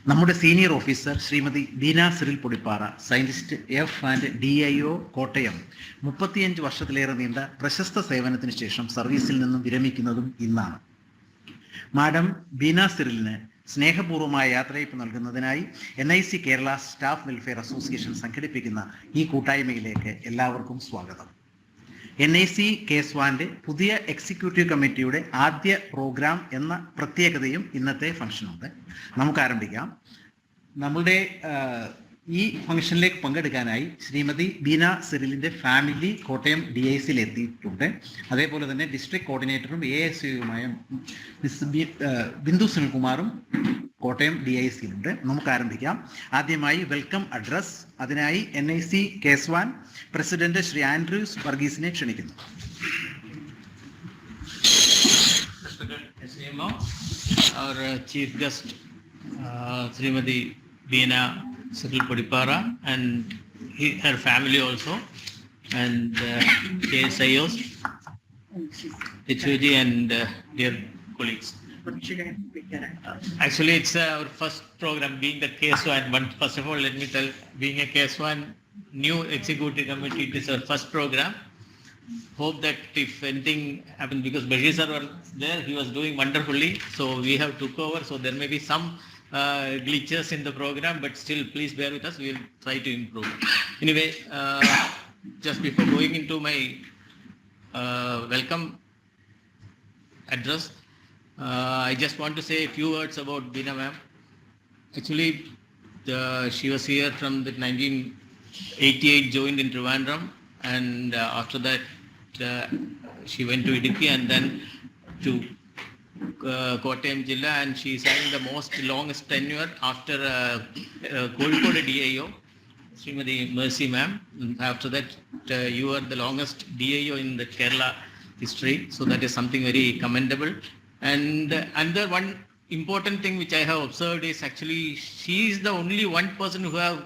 നമ്മുടെ senior officer Shrimati Beena Cyril Podippara, scientist F and DIO Kottayam, 35 വർഷത്തിലേറെ നീണ്ട പ്രശസ്ത സേവനത്തിന് ശേഷം സർവീസിൽ നിന്നും വിരമിക്കുന്നതും ഇന്നാണ്. മാഡം ബീന സിറിലിന് സ്നേഹപൂർവ്വമായ യാത്രയയപ്പ് നൽകുന്നതിനായി NIC Kerala staff welfare association സംഘടിപ്പിക്കുന്ന ഈ കൂട്ടായ്മയിലേക്ക് എല്ലാവർക്കും സ്വാഗതം. NIC KSWAന്റെ പുതിയ എക്സിക്യൂട്ടീവ് കമ്മിറ്റിയുടെ ആദ്യ പ്രോഗ്രാം എന്ന പ്രത്യേകതയും ഇന്നത്തെ ഫംഗ്ഷനുണ്ട്. നമുക്ക് ആരംഭിക്കാം. നമ്മളുടെ ഈ ഫംഗ്ഷനിലേക്ക് പങ്കെടുക്കാനായി ശ്രീമതി ബീന സിറിലിൻ്റെ ഫാമിലി കോട്ടയം DICയിൽ എത്തിയിട്ടുണ്ട്. അതേപോലെ തന്നെ ഡിസ്ട്രിക്ട് കോർഡിനേറ്ററും ASUയുമായ ബിന്ദു സുനിൽകുമാറും കോട്ടയം DICയിലുണ്ട്. നമുക്ക് ആരംഭിക്കാം. ആദ്യമായി വെൽക്കം അഡ്രസ്. അതിനായി NIC KSWAN president Shri Andrews വർഗീസിനെ ക്ഷണിക്കുന്നു. Our chief guest, Srimati Beena Siral Podipara and her family also, and KSIOs, HOG and dear colleagues. Actually, it's our first program being the KSWAN. First of all, let me tell, being a KSWAN new executive committee, it is our first program. Hope that if anything happens, because Bashir sir was there, he was doing wonderfully, so we have took over, so there may be some glitches in the program, but still please bear with us, we will try to improve. Anyway, just before going into my welcome address, I just want to say a few words about Beena ma'am. Actually, she was here from the 1988, joined in Trivandrum, and after that she went to Idukki and then to Kottayam Jilla, and she is having the longest tenure after Kozhikode DIO, Srimati Mercy ma'am. After that, you are the longest DIO in the Kerala history, so that is something very commendable. And another one important thing which I have observed is actually she is the only one person who have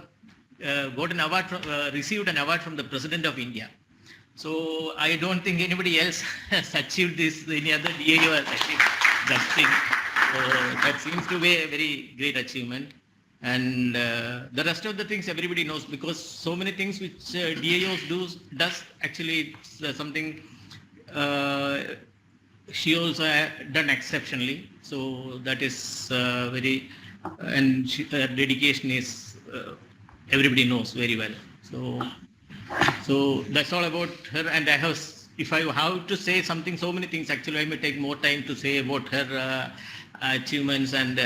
got an award received an award from the President of India. So I don't think anybody else has achieved this, any other DIO has achieved that thing. So that seems to be a very great achievement. And the rest of the things everybody knows, because so many things which DIOs does actually it's something she also done exceptionally. So that is very, and her dedication is everybody knows very well. So that's all about her. And if I have to say something, so many things, actually I may take more time to say about her achievements and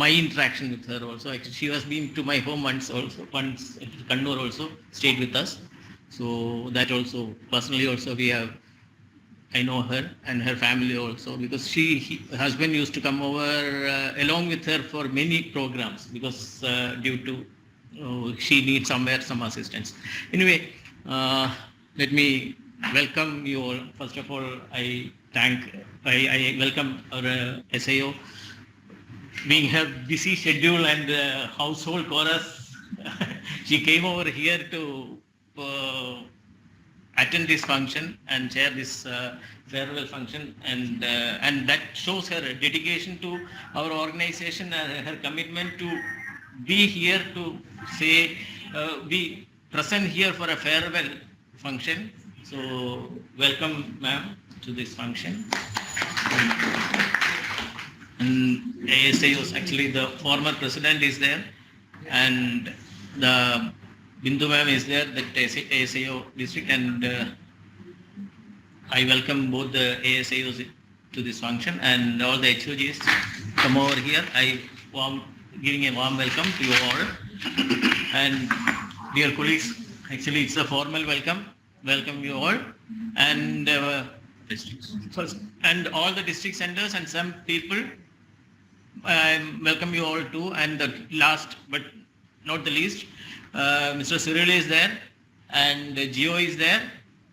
my interaction with her also. Actually, she has been to my home once at Kannur also, stayed with us. So that also, personally also I know her and her family also, because her husband used to come over along with her for many programs, because due to she needs somewhere some assistance. Anyway, let me welcome you all. First of all, I welcome our SIO, being her busy schedule and household chorus. She came over here to attend this function and chair this farewell function, and that shows her dedication to our organization and her commitment to be here to say, be present here for a farewell function. So welcome ma'am to this function. And ASIOs, actually the former president is there, and the Bindu ma'am is there, that ASIO district, and I welcome both the ASIOs to this function, and all the HOGs come over here. Giving a warm welcome to you all. And dear colleagues, actually it's a formal welcome you all, and first, and all the district centers and some people, welcome you all too. And the last but not the least, Mr. Cyril is there, and Gio is there,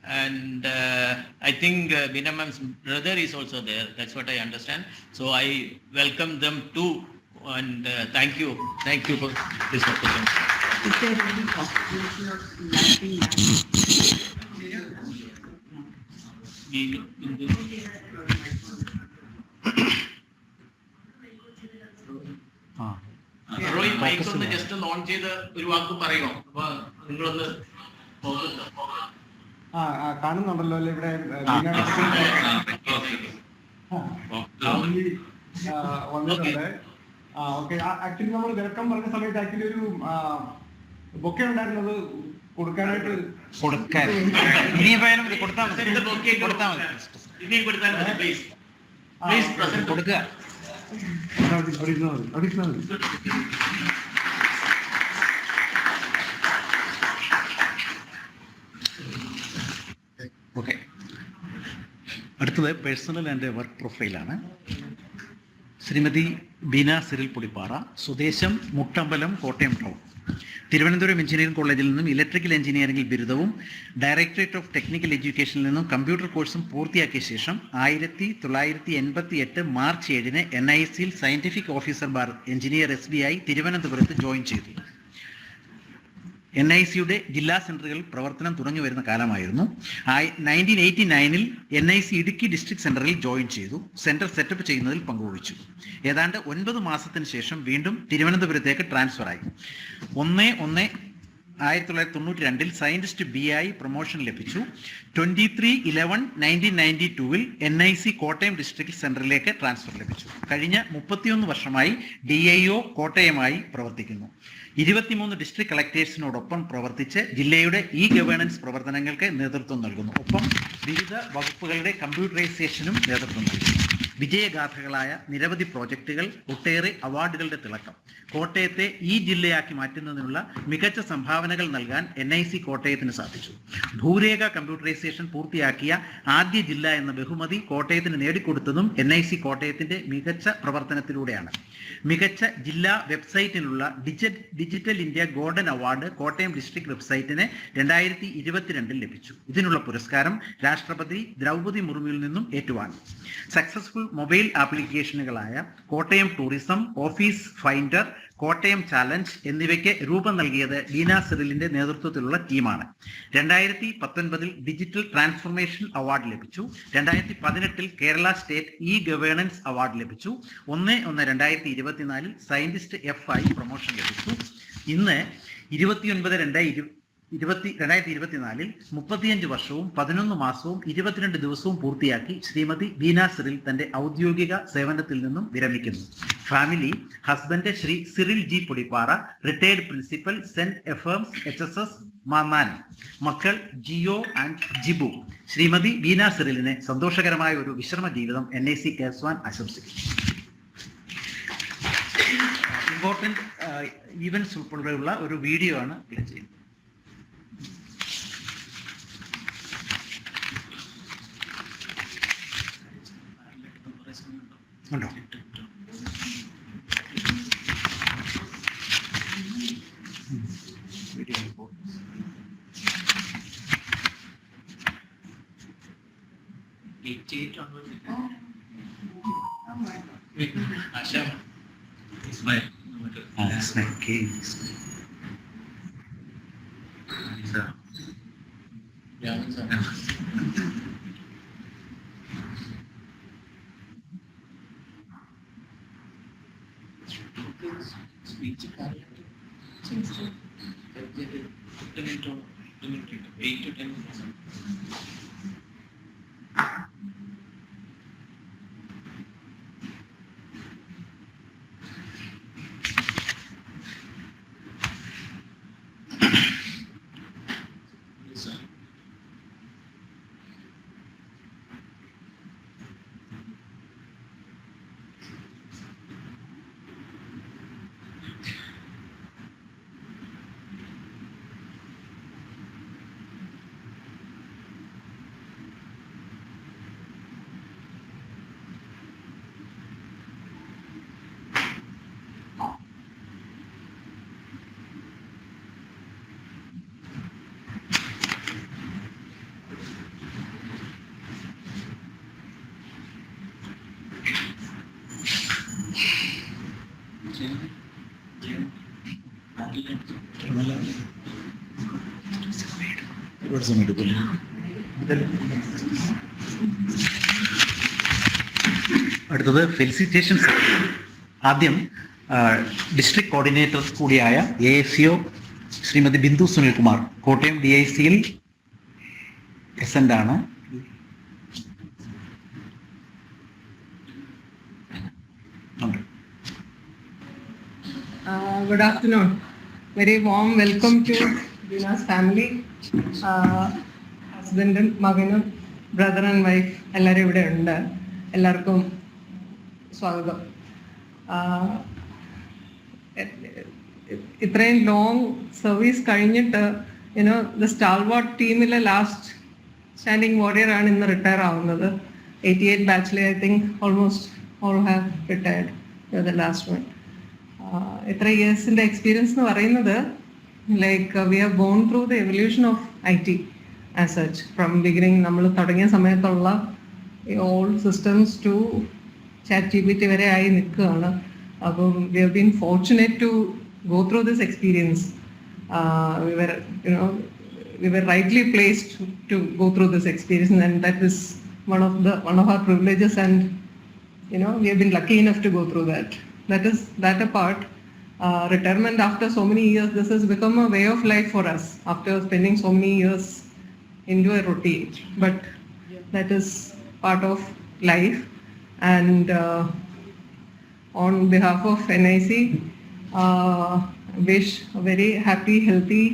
and I think Beena ma'am's brother is also there. That's what I understand. So I welcome them too, and thank you for this opportunity. Is there any possibility of nothing? Mic ഒന്ന് just ഒന്ന് on ചെയ്ത് ഒരു വാക്ക് പറയുമോ? അപ്പൊ നിങ്ങളൊന്ന് നോക്കുന്നുണ്ടോ? കാണുന്നുണ്ടല്ലോ അല്ലേ ഇവിടെ വന്നിട്ടുണ്ട്. ഓക്കെ. ആക്ച്വലി നമ്മൾ വെൽക്കം പറഞ്ഞ സമയത്ത് ആക്ച്വലി ഒരു ബൊക്കെ ഉണ്ടായിരുന്നത് കൊടുക്കാനായിട്ട് കൊടുക്കുക. ഓക്കെ. അടുത്തത് പേഴ്സണൽ ആൻഡ് വർക്ക് പ്രൊഫൈലാണ്. ശ്രീമതി ബീന സിറിൽ പൊടിപ്പാറ, സ്വദേശം മുട്ടമ്പലം, കോട്ടയം ടൗൺ. തിരുവനന്തപുരം എഞ്ചിനീയറിംഗ് കോളേജിൽ നിന്നും ഇലക്ട്രിക്കൽ എഞ്ചിനീയറിംഗിൽ ബിരുദവും ഡയറക്ടറേറ്റ് ഓഫ് ടെക്നിക്കൽ എഡ്യൂക്കേഷനിൽ നിന്നും കമ്പ്യൂട്ടർ കോഴ്സും പൂർത്തിയാക്കിയ ശേഷം 1988 മാർച്ച് 7 NICയിൽ scientific officer bar engineer SBI തിരുവനന്തപുരത്ത് ജോയിൻ ചെയ്തു. NICയുടെ ജില്ലാ സെന്ററുകൾ പ്രവർത്തനം തുടങ്ങി വരുന്ന കാലമായിരുന്നു. 1989 NIC ഇടുക്കി ഡിസ്ട്രിക്ട് സെന്ററിൽ ജോയിൻ ചെയ്തു. സെന്റർ സെറ്റപ്പ് ചെയ്യുന്നതിൽ പങ്കുവഹിച്ചു. ഏതാണ്ട് 9 മാസത്തിന് ശേഷം വീണ്ടും തിരുവനന്തപുരത്തേക്ക് ട്രാൻസ്ഫർ ആയി. 1992 സയന്റിസ്റ്റ് BI പ്രൊമോഷൻ ലഭിച്ചു. 23/11/1992 NIC കോട്ടയം ഡിസ്ട്രിക്ട് സെന്ററിലേക്ക് ട്രാൻസ്ഫർ ലഭിച്ചു. കഴിഞ്ഞ 31 വർഷമായി DIO കോട്ടയമായി പ്രവർത്തിക്കുന്നു. 23 ഡിസ്ട്രിക്ട് കളക്ടേഴ്സിനോടൊപ്പം പ്രവർത്തിച്ച് ജില്ലയുടെ ഗവേണൻസ് പ്രവർത്തനങ്ങൾക്ക് നേതൃത്വം നൽകുന്നു. ഒപ്പം വിവിധ വകുപ്പുകളുടെ കമ്പ്യൂട്ടറൈസേഷനും നേതൃത്വം നൽകുന്നു. വിജയഗാഥകളായ നിരവധി പ്രോജക്റ്റുകൾ, ഒട്ടേറെ അവാർഡുകളുടെ തിളക്കം. കോട്ടയത്തെ ജില്ലയാക്കി മാറ്റുന്നതിനുള്ള മികച്ച സംഭാവനകൾ നൽകാൻ NIC കോട്ടയത്തിന് സാധിച്ചു. ഭൂരേഖ കമ്പ്യൂട്ടറൈസേഷൻ പൂർത്തിയാക്കിയ ആദ്യ ജില്ല എന്ന ബഹുമതി കോട്ടയത്തിന് നേടിക്കൊടുത്തതും NIC കോട്ടയത്തിന്റെ മികച്ച പ്രവർത്തനത്തിലൂടെയാണ്. മികച്ച ജില്ലാ വെബ്സൈറ്റിനുള്ള digital India golden award Kottayam district വെബ്സൈറ്റിന് 2022 ലഭിച്ചു. ഇതിനുള്ള പുരസ്കാരം രാഷ്ട്രപതി ദ്രൗപദി മുർമുവിൽ നിന്നും ഏറ്റുവാങ്ങി. സക്സസ്ഫുൾ മൊബൈൽ ആപ്ലിക്കേഷനുകളായ Kottayam tourism, office finder, Kottayam challenge എന്നിവയ്ക്ക് രൂപം നൽകിയത് ബീന സിറിലിന്റെ നേതൃത്വത്തിലുള്ള ടീമാണ്. 2019 ഡിജിറ്റൽ ട്രാൻസ്ഫോർമേഷൻ അവാർഡ് ലഭിച്ചു. 2018 കേരള സ്റ്റേറ്റ് ഗവേണൻസ് അവാർഡ് ലഭിച്ചു. 1/1/2024 സയന്റിസ്റ്റ് FI പ്രൊമോഷൻ ലഭിച്ചു. ഇന്ന് 29/2/2024 35 വർഷവും 11 മാസവും 22 ദിവസവും പൂർത്തിയാക്കി ശ്രീമതി ബീന സിറിൽ തന്റെ ഔദ്യോഗിക സേവനത്തിൽ നിന്നും വിരമിക്കുന്നു. Family: husband Shri Cyril G Podippara, retired principal, saint Ephrem's HSS Mannanam. മക്കൾ ജിയോ ആൻഡ് ജിബു. ശ്രീമതി ബീന സിറിലിനെ സന്തോഷകരമായ ഒരു വിശ്രമ ജീവിതം NIC കേസ്വാൻ ആശംസിക്കുന്നു. ഇമ്പോർട്ടന്റ് ഈവൻസ് ഉൾപ്പെടെയുള്ള ഒരു വീഡിയോ ആണ് പ്ലേ ചെയ്യുന്നത്. ഉണ്ടോ? Speech 8 to 10 minutes. അടുത്തത് ഫെലിസിറ്റേഷൻസ്. ആദ്യം ഡിസ്ട്രിക്ട് കോർഡിനേറ്റർ കൂടിയായ ASCO ശ്രീമതി ബിന്ദു സുനിൽകുമാർ കോട്ടയം DICയിൽ പ്രസന്റ് ആണ്. Good afternoon. Very warm welcome to Bina's family. Husband and മകനും ബ്രദർ ആൻഡ് വൈഫ് എല്ലാവരും ഇവിടെ ഉണ്ട്. എല്ലാവർക്കും സ്വാഗതം. ഇത്രയും ലോങ് സർവീസ് കഴിഞ്ഞിട്ട് ദ സ്റ്റാൾവാർട്ട് ടീമിലെ ലാസ്റ്റ് സ്റ്റാൻഡിങ് വാരിയർ ആണ് ഇന്ന് റിട്ടയർ ആവുന്നത്. 88 ബാച്ചിലെ I think almost all have retired the last one. ഇത്ര ഇയേഴ്സിൻ്റെ എക്സ്പീരിയൻസ് എന്ന് പറയുന്നത് like we have gone through the evolution of IT as such from beginning. നമ്മൾ തുടങ്ങിയ സമയത്തുള്ള ഓൾ സിസ്റ്റംസ് ടു ChatGPT വരെ ആയി നിൽക്കുകയാണ്. അപ്പം we have been fortunate to go through this experience. We were rightly placed to go through this experience, and that is one of our privileges, and we have been lucky enough to go through that. That apart, retirement after so many years, this has become a way of life for us after spending so many years into a routine, but that is part of life. And on behalf of NIC, wish a very happy, healthy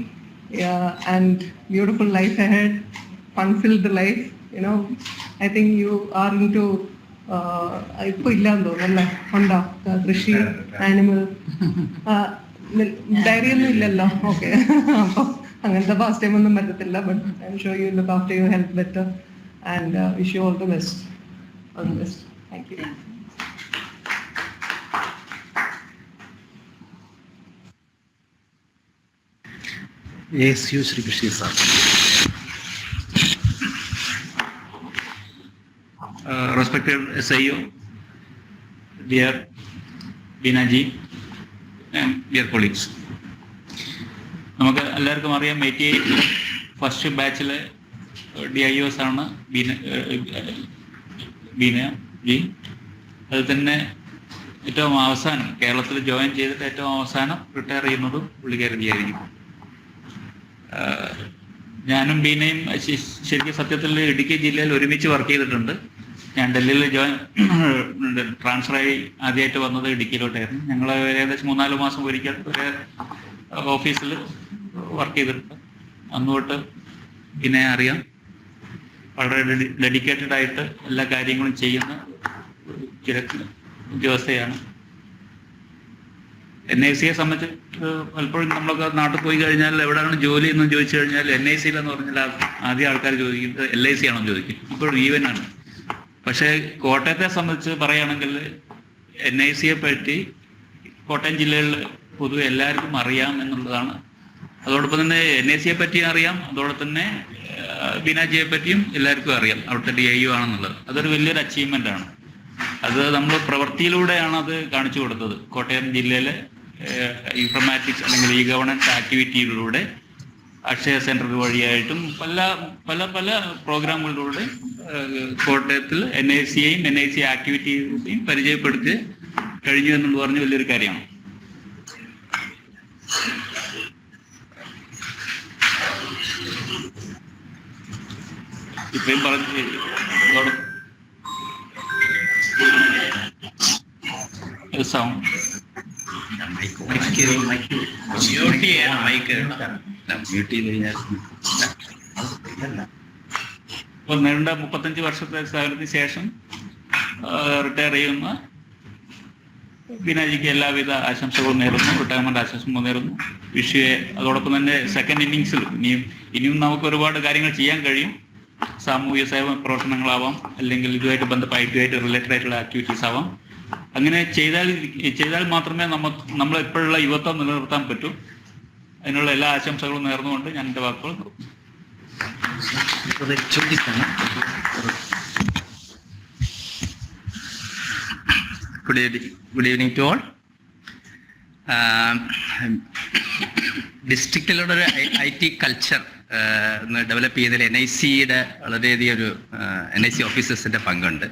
and beautiful life ahead, fun-filled life. I think you are into ഇപ്പോൾ ഇല്ലാന്ന് തോന്നുന്നല്ലേ, ഉണ്ടോ കൃഷി, animal, diary ഒന്നും ഇല്ലല്ലോ? Okay, അപ്പം അങ്ങനത്തെ past time ഒന്നും പറ്റത്തില്ല. But I am sure you look after your health better and wish you all the best. All the best. Thank you. ASCO Shri Krishna sir. Respected SIO, dear Bina ji and dear colleagues. നമുക്ക് എല്ലാവർക്കും അറിയാം 88 first ബാച്ചിലെ DIOs ആണ് Beena G. അത് തന്നെ ഏറ്റവും അവസാനം കേരളത്തിൽ join ചെയ്തിട്ട് ഏറ്റവും അവസാനം റിട്ടയർ ചെയ്യുന്നതും പുള്ളിക്കാരിയായിരിക്കും. ഞാനും ബീനയും ശരിക്കും സത്യത്തിൽ ഇടുക്കി ജില്ലയിൽ ഒരുമിച്ച് വർക്ക് ചെയ്തിട്ടുണ്ട്. ഞാൻ ഡൽഹിയിൽ ട്രാൻസ്ഫറായി ആദ്യമായിട്ട് വന്നത് ഇടുക്കിയിലോട്ടായിരുന്നു. ഞങ്ങൾ ഏകദേശം 3-4 മാസം ഒരിക്കൽ ഒരു ഓഫീസിൽ വർക്ക് ചെയ്തിട്ടുണ്ട്. അന്ന് തൊട്ട് ബീനയെ അറിയാം. വളരെ ഡെഡിക്കേറ്റഡ് ആയിട്ട് എല്ലാ കാര്യങ്ങളും ചെയ്യുന്ന ഉദ്യോഗസ്ഥയാണ്. NICയെ സംബന്ധിച്ച് പലപ്പോഴും നമ്മളൊക്കെ നാട്ടിൽ പോയി കഴിഞ്ഞാൽ എവിടെയാണ് ജോലി എന്ന് ചോദിച്ചു കഴിഞ്ഞാൽ NICയിലെന്ന് പറഞ്ഞാൽ ആദ്യം ആൾക്കാർ ചോദിക്കുന്നത് LIC ആണെന്ന് ചോദിക്കും. ഇപ്പോഴും ഈവനാണ്. പക്ഷേ കോട്ടയത്തെ സംബന്ധിച്ച് പറയുകയാണെങ്കിൽ NICയെ പറ്റി കോട്ടയം ജില്ലയിൽ പൊതുവെ എല്ലാവർക്കും അറിയാം എന്നുള്ളതാണ്. അതോടൊപ്പം തന്നെ NICയെ പറ്റിയും അറിയാം, അതോടൊപ്പം തന്നെ ബീനാജിയെ പറ്റിയും എല്ലാവർക്കും അറിയാം, അവിടുത്തെ DIO ആണെന്നുള്ളത്. അതൊരു വലിയൊരു അച്ചീവ്മെൻ്റ് ആണ്. അത് നമ്മൾ പ്രവൃത്തിയിലൂടെയാണ് അത് കാണിച്ചു കൊടുത്തത്. കോട്ടയം ജില്ലയിലെ ഇൻഫർമാറ്റിക്സ് അല്ലെങ്കിൽ ഗവേണൻസ് ആക്ടിവിറ്റിയിലൂടെ അക്ഷയ സെൻറ്റർ വഴിയായിട്ടും പല പല പല പ്രോഗ്രാമുകളിലൂടെ കോട്ടയത്തിൽ NICയെയും NIC ആക്ടിവിറ്റീസിനെയും പരിചയപ്പെടുത്തി കഴിഞ്ഞു എന്നുള്ളത് പറഞ്ഞ വലിയൊരു കാര്യമാണ്. ഇത്രയും പറഞ്ഞ് സൗണ്ട് ഇപ്പൊ നീണ്ട 35 വർഷത്തെ സേവനത്തിന് ശേഷം റിട്ടയർ ചെയ്യുന്ന ബീനാജിക്ക് എല്ലാവിധ ആശംസകളും നേരുന്നു, റിട്ടയർമെന്റ് ആശംസകളും നേരുന്നു. വിഷയെ അതോടൊപ്പം തന്നെ സെക്കൻഡ് ഇന്നിങ്സിൽ ഇനിയും നമുക്ക് ഒരുപാട് കാര്യങ്ങൾ ചെയ്യാൻ കഴിയും. സാമൂഹ്യ സേവന പ്രവർത്തനങ്ങളാവാം, അല്ലെങ്കിൽ ഇതുമായിട്ട് ബന്ധപ്പെട്ട് റിലേറ്റഡ് ആയിട്ടുള്ള ആക്ടിവിറ്റീസ് ആവാം. അങ്ങനെ ചെയ്താൽ മാത്രമേ നമ്മൾ ഇപ്പോഴുള്ള യുവത്വം നിലനിർത്താൻ പറ്റൂ. അതിനുള്ള എല്ലാ ആശംസകളും നേർന്നുകൊണ്ട് ഞാൻ എൻ്റെ വാക്കുകൾ നിർത്തുന്നു. Good evening to all. ഡിസ്ട്രിക്റ്റിലുള്ള ഒരു IT കൾച്ചർ ഡെവലപ്പ് ചെയ്തതിൽ NICയുടെ വളരെയധികം ഒരു NIC ഓഫീസേഴ്സിൻ്റെ പങ്കുണ്ട്.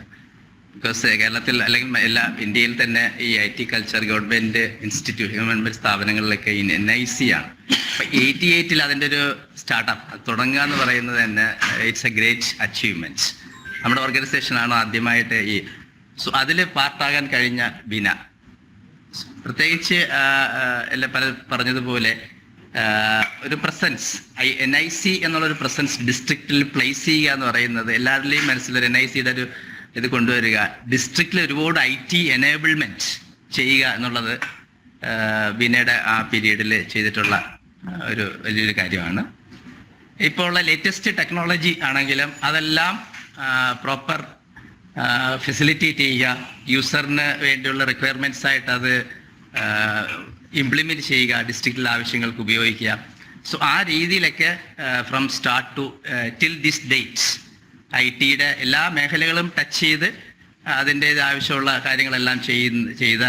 ബിക്കോസ് കേരളത്തിൽ അല്ലെങ്കിൽ എല്ലാ ഇന്ത്യയിൽ തന്നെ ഈ IT culture government institute government സ്ഥാപനങ്ങളിലൊക്കെ NIC ആണ്. അപ്പം 88 അതിൻ്റെ ഒരു സ്റ്റാർട്ടപ്പ് തുടങ്ങുക എന്ന് പറയുന്നത് തന്നെ ഇറ്റ്സ് എ ഗ്രേറ്റ് അച്ചീവ്മെൻറ്റ്. നമ്മുടെ ഓർഗനൈസേഷനാണ് ആദ്യമായിട്ട് അതിൽ പാർട്ടാകാൻ കഴിഞ്ഞ ബീന. പ്രത്യേകിച്ച് എല്ലാം പറഞ്ഞതുപോലെ ഒരു പ്രസൻസ് NIC എന്നുള്ളൊരു പ്രസൻസ് ഡിസ്ട്രിക്റ്റിൽ പ്ലേസ് ചെയ്യുക എന്ന് പറയുന്നത് എല്ലാവരുടെയും മനസ്സിലൊരു NICയുടെ ഒരു ഇത് കൊണ്ടുവരിക, ഡിസ്ട്രിക്റ്റിൽ ഒരുപാട് IT എനേബിൾമെൻറ്റ് ചെയ്യുക എന്നുള്ളത് ബീനയുടെ ആ പീരീഡിൽ ചെയ്തിട്ടുള്ള ഒരു വലിയൊരു കാര്യമാണ്. ഇപ്പോൾ ഉള്ള ലേറ്റസ്റ്റ് ടെക്നോളജി ആണെങ്കിലും അതെല്ലാം പ്രോപ്പർ ഫെസിലിറ്റേറ്റ് ചെയ്യുക, യൂസറിന് വേണ്ടിയുള്ള റിക്വയർമെൻറ്റ്സ് ആയിട്ട് അത് ഇംപ്ലിമെൻറ്റ് ചെയ്യുക, ഡിസ്ട്രിക്റ്റിലെ ആവശ്യങ്ങൾക്ക് ഉപയോഗിക്കുക. സോ ആ രീതിയിലൊക്കെ from start to till this date IT എല്ലാ മേഖലകളും ടച്ച് ചെയ്ത് അതിൻ്റേത് ആവശ്യമുള്ള കാര്യങ്ങളെല്ലാം ചെയ്ത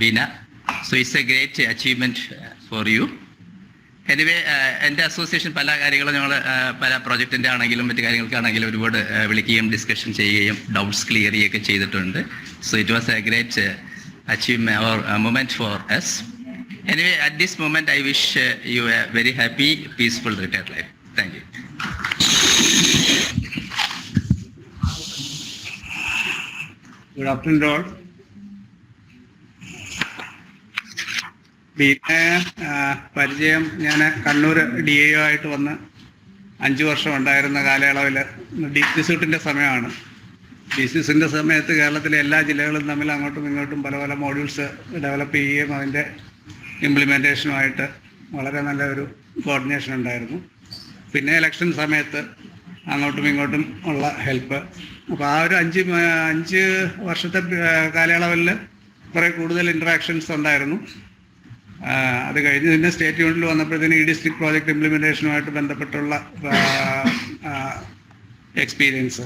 Beena. So it's a great achievement for you. Anyway എൻ്റെ അസോസിയേഷൻ പല കാര്യങ്ങളും ഞങ്ങൾ പല പ്രോജക്റ്റിൻ്റെ ആണെങ്കിലും മറ്റു കാര്യങ്ങൾക്കാണെങ്കിലും ഒരുപാട് വിളിക്കുകയും ഡിസ്കഷൻ ചെയ്യുകയും ഡൗട്ട്സ് ക്ലിയർ ചെയ്യുകയൊക്കെ ചെയ്തിട്ടുണ്ട്. So it was A great achievement or a moment for us. Anyway, at this moment, I wish you a very happy, peaceful retired life. Thank you. Good afternoon, all. പരിചയം ഞാൻ Kannur DIO ആയിട്ട് വന്ന് 5 വർഷം ഉണ്ടായിരുന്ന കാലയളവിൽ DCSUട്ടിൻ്റെ സമയമാണ്. DCSUട്ടിൻ്റെ സമയത്ത് കേരളത്തിലെ എല്ലാ ജില്ലകളും തമ്മിൽ അങ്ങോട്ടും ഇങ്ങോട്ടും പല പല മോഡ്യൂൾസ് ഡെവലപ്പ് ചെയ്യുകയും അതിൻ്റെ ഇംപ്ലിമെൻറ്റേഷനുമായിട്ട് വളരെ നല്ല ഒരു കോർഡിനേഷൻ ഉണ്ടായിരുന്നു. പിന്നെ ഇലക്ഷൻ സമയത്ത് അങ്ങോട്ടും ഇങ്ങോട്ടും ഉള്ള ഹെൽപ്പ്. അപ്പോൾ ആ ഒരു 5 വർഷത്തെ കാലയളവിൽ കുറേ കൂടുതൽ ഇൻട്രാക്ഷൻസ് ഉണ്ടായിരുന്നു. അത് കഴിഞ്ഞ് പിന്നെ സ്റ്റേറ്റ് യൂണിറ്റിൽ വന്നപ്പോഴത്തേന് ഈ ഡിസ്ട്രിക്ട് പ്രോജക്റ്റ് ഇംപ്ലിമെൻറ്റേഷനുമായിട്ട് ബന്ധപ്പെട്ടുള്ള എക്സ്പീരിയൻസ്.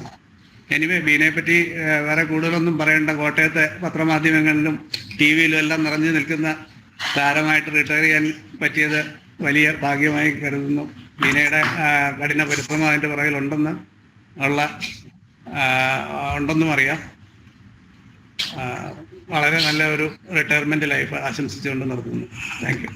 എനിവേ ബീനയെ പറ്റി വേറെ കൂടുതലൊന്നും പറയേണ്ട. കോട്ടയത്തെ പത്രമാധ്യമങ്ങളിലും TV-യിലും എല്ലാം നിറഞ്ഞു നിൽക്കുന്ന താരമായിട്ട് റിട്ടയർ ചെയ്യാൻ പറ്റിയത് വലിയ ഭാഗ്യമായി കരുതുന്നു. ബീനയുടെ കഠിന പരിശ്രമം അതിൻ്റെ പുറകിലുണ്ടെന്നും അറിയാം. വളരെ നല്ല ഒരു റിട്ടയർമെന്റ് ലൈഫ് ആശംസിച്ചുകൊണ്ട് നിർത്തുന്നു. Thank you.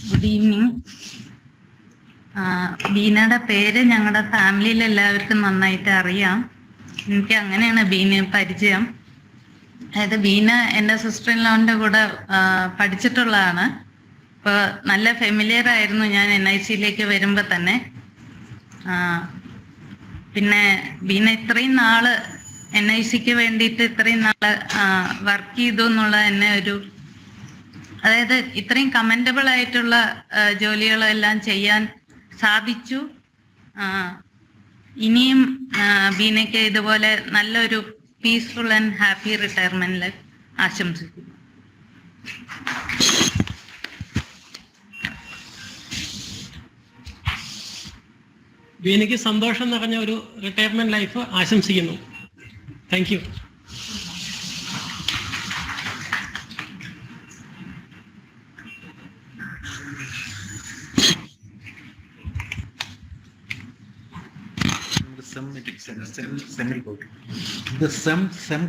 Good evening. ബീനയുടെ പേര് ഞങ്ങളുടെ ഫാമിലിയിൽ എല്ലാവർക്കും നന്നായിട്ട് അറിയാം. എനിക്ക് അങ്ങനെയാണ് ബീന പരിചയം. അതായത് ബീന എൻ്റെ സിസ്റ്റർ ഇൻ ലോൻ്റെ കൂടെ പഠിച്ചിട്ടുള്ളതാണ്. അപ്പോൾ നല്ല ഫെമിലിയർ ആയിരുന്നു ഞാൻ NICയിലേക്ക് വരുമ്പോൾ തന്നെ. പിന്നെ ബീന ഇത്രയും നാള് NICക്ക് വേണ്ടിയിട്ട് ഇത്രയും നാള് വർക്ക് ചെയ്തു എന്നുള്ള എന്നെ ഒരു, അതായത് ഇത്രയും കമൻറ്റബിൾ ആയിട്ടുള്ള ജോലികളെല്ലാം ചെയ്യാൻ സാധിച്ചു. ഇനിയും ബീനയ്ക്ക് ഇതുപോലെ നല്ലൊരു peaceful and happy retirement life ആശംസിക്കുന്നു. ബീനയ്ക്ക് സന്തോഷം നിറഞ്ഞ ഒരു റിട്ടയർമെന്റ് ലൈഫ് ആശംസിക്കുന്നു. Thank you.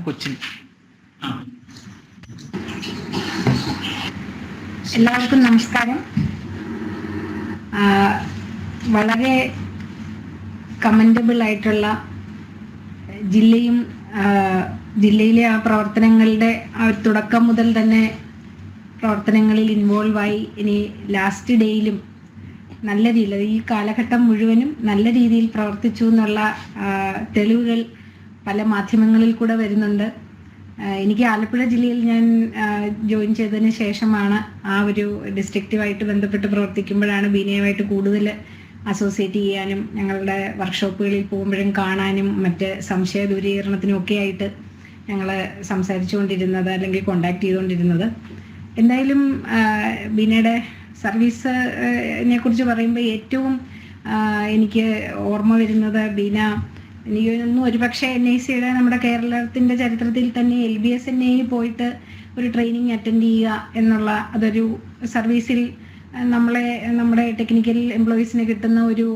കൊച്ചിൻ. എല്ലാവർക്കും നമസ്കാരം. വളരെ കമൻറ്റബിൾ ആയിട്ടുള്ള ജില്ലയിലെ ആ പ്രവർത്തനങ്ങളുടെ ആ ഒരു തുടക്കം മുതൽ തന്നെ പ്രവർത്തനങ്ങളിൽ ഇൻവോൾവായി ഇനി ലാസ്റ്റ് ഡേയിലും നല്ല രീതിയിൽ ഈ കാലഘട്ടം മുഴുവനും നല്ല രീതിയിൽ പ്രവർത്തിച്ചു എന്നുള്ള തെളിവുകൾ പല മാധ്യമങ്ങളിൽ കൂടെ വരുന്നുണ്ട്. എനിക്ക് ആലപ്പുഴ ജില്ലയിൽ ഞാൻ ജോയിൻ ചെയ്തതിന് ശേഷമാണ് ആ ഒരു ഡിസ്ട്രിക്റ്റുമായിട്ട് ബന്ധപ്പെട്ട് പ്രവർത്തിക്കുമ്പോഴാണ് ബീനയുമായിട്ട് കൂടുതൽ അസോസിയേറ്റ് ചെയ്യാനും ഞങ്ങളുടെ വർക്ക്ഷോപ്പുകളിൽ പോകുമ്പോഴും കാണാനും മറ്റ് സംശയ ദൂരീകരണത്തിനും ഒക്കെ ആയിട്ട് ഞങ്ങൾ സംസാരിച്ചുകൊണ്ടിരുന്നത് അല്ലെങ്കിൽ കോണ്ടാക്ട് ചെയ്തുകൊണ്ടിരുന്നത്. എന്തായാലും ബീനയുടെ സർവീസിനെ കുറിച്ച് പറയുമ്പോൾ ഏറ്റവും എനിക്ക് ഓർമ്മ വരുന്നത് ബീന എനിക്ക് തോന്നുന്നു ഒരുപക്ഷെ NICയുടെ നമ്മുടെ കേരളത്തിൻ്റെ ചരിത്രത്തിൽ തന്നെ LBS NI പോയിട്ട് ഒരു ട്രെയിനിങ് അറ്റൻഡ് ചെയ്യുക എന്നുള്ള അതൊരു സർവീസിൽ നമ്മുടെ ടെക്നിക്കൽ എംപ്ലോയീസിന് കിട്ടുന്ന ഒരു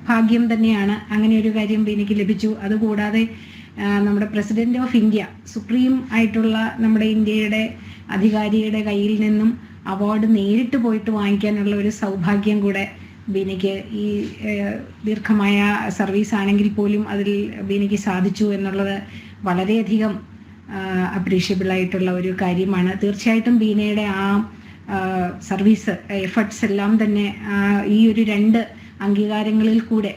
ഭാഗ്യം തന്നെയാണ്. അങ്ങനെ ഒരു കാര്യം ബീനയ്ക്ക് ലഭിച്ചു. അതുകൂടാതെ നമ്മുടെ പ്രസിഡന്റ് ഓഫ് ഇന്ത്യ, സുപ്രീം ആയിട്ടുള്ള നമ്മുടെ ഇന്ത്യയുടെ അധികാരിയുടെ കയ്യിൽ നിന്നും അവാർഡ് നേരിട്ട് പോയിട്ട് വാങ്ങിക്കാനുള്ള ഒരു സൗഭാഗ്യം കൂടെ ബീനയ്ക്ക് ഈ ദീർഘമായ സർവീസ് ആണെങ്കിൽ പോലും അതിൽ ബീനയ്ക്ക് സാധിച്ചു എന്നുള്ളത് വളരെയധികം അപ്രീഷ്യബിൾ ആയിട്ടുള്ള ഒരു കാര്യമാണ്. തീർച്ചയായിട്ടും ബീനയുടെ ആ സർവീസ് എഫർട്ട്സ് എല്ലാം തന്നെ ഈ ഒരു 2 അംഗീകാരങ്ങളിൽ കൂടെ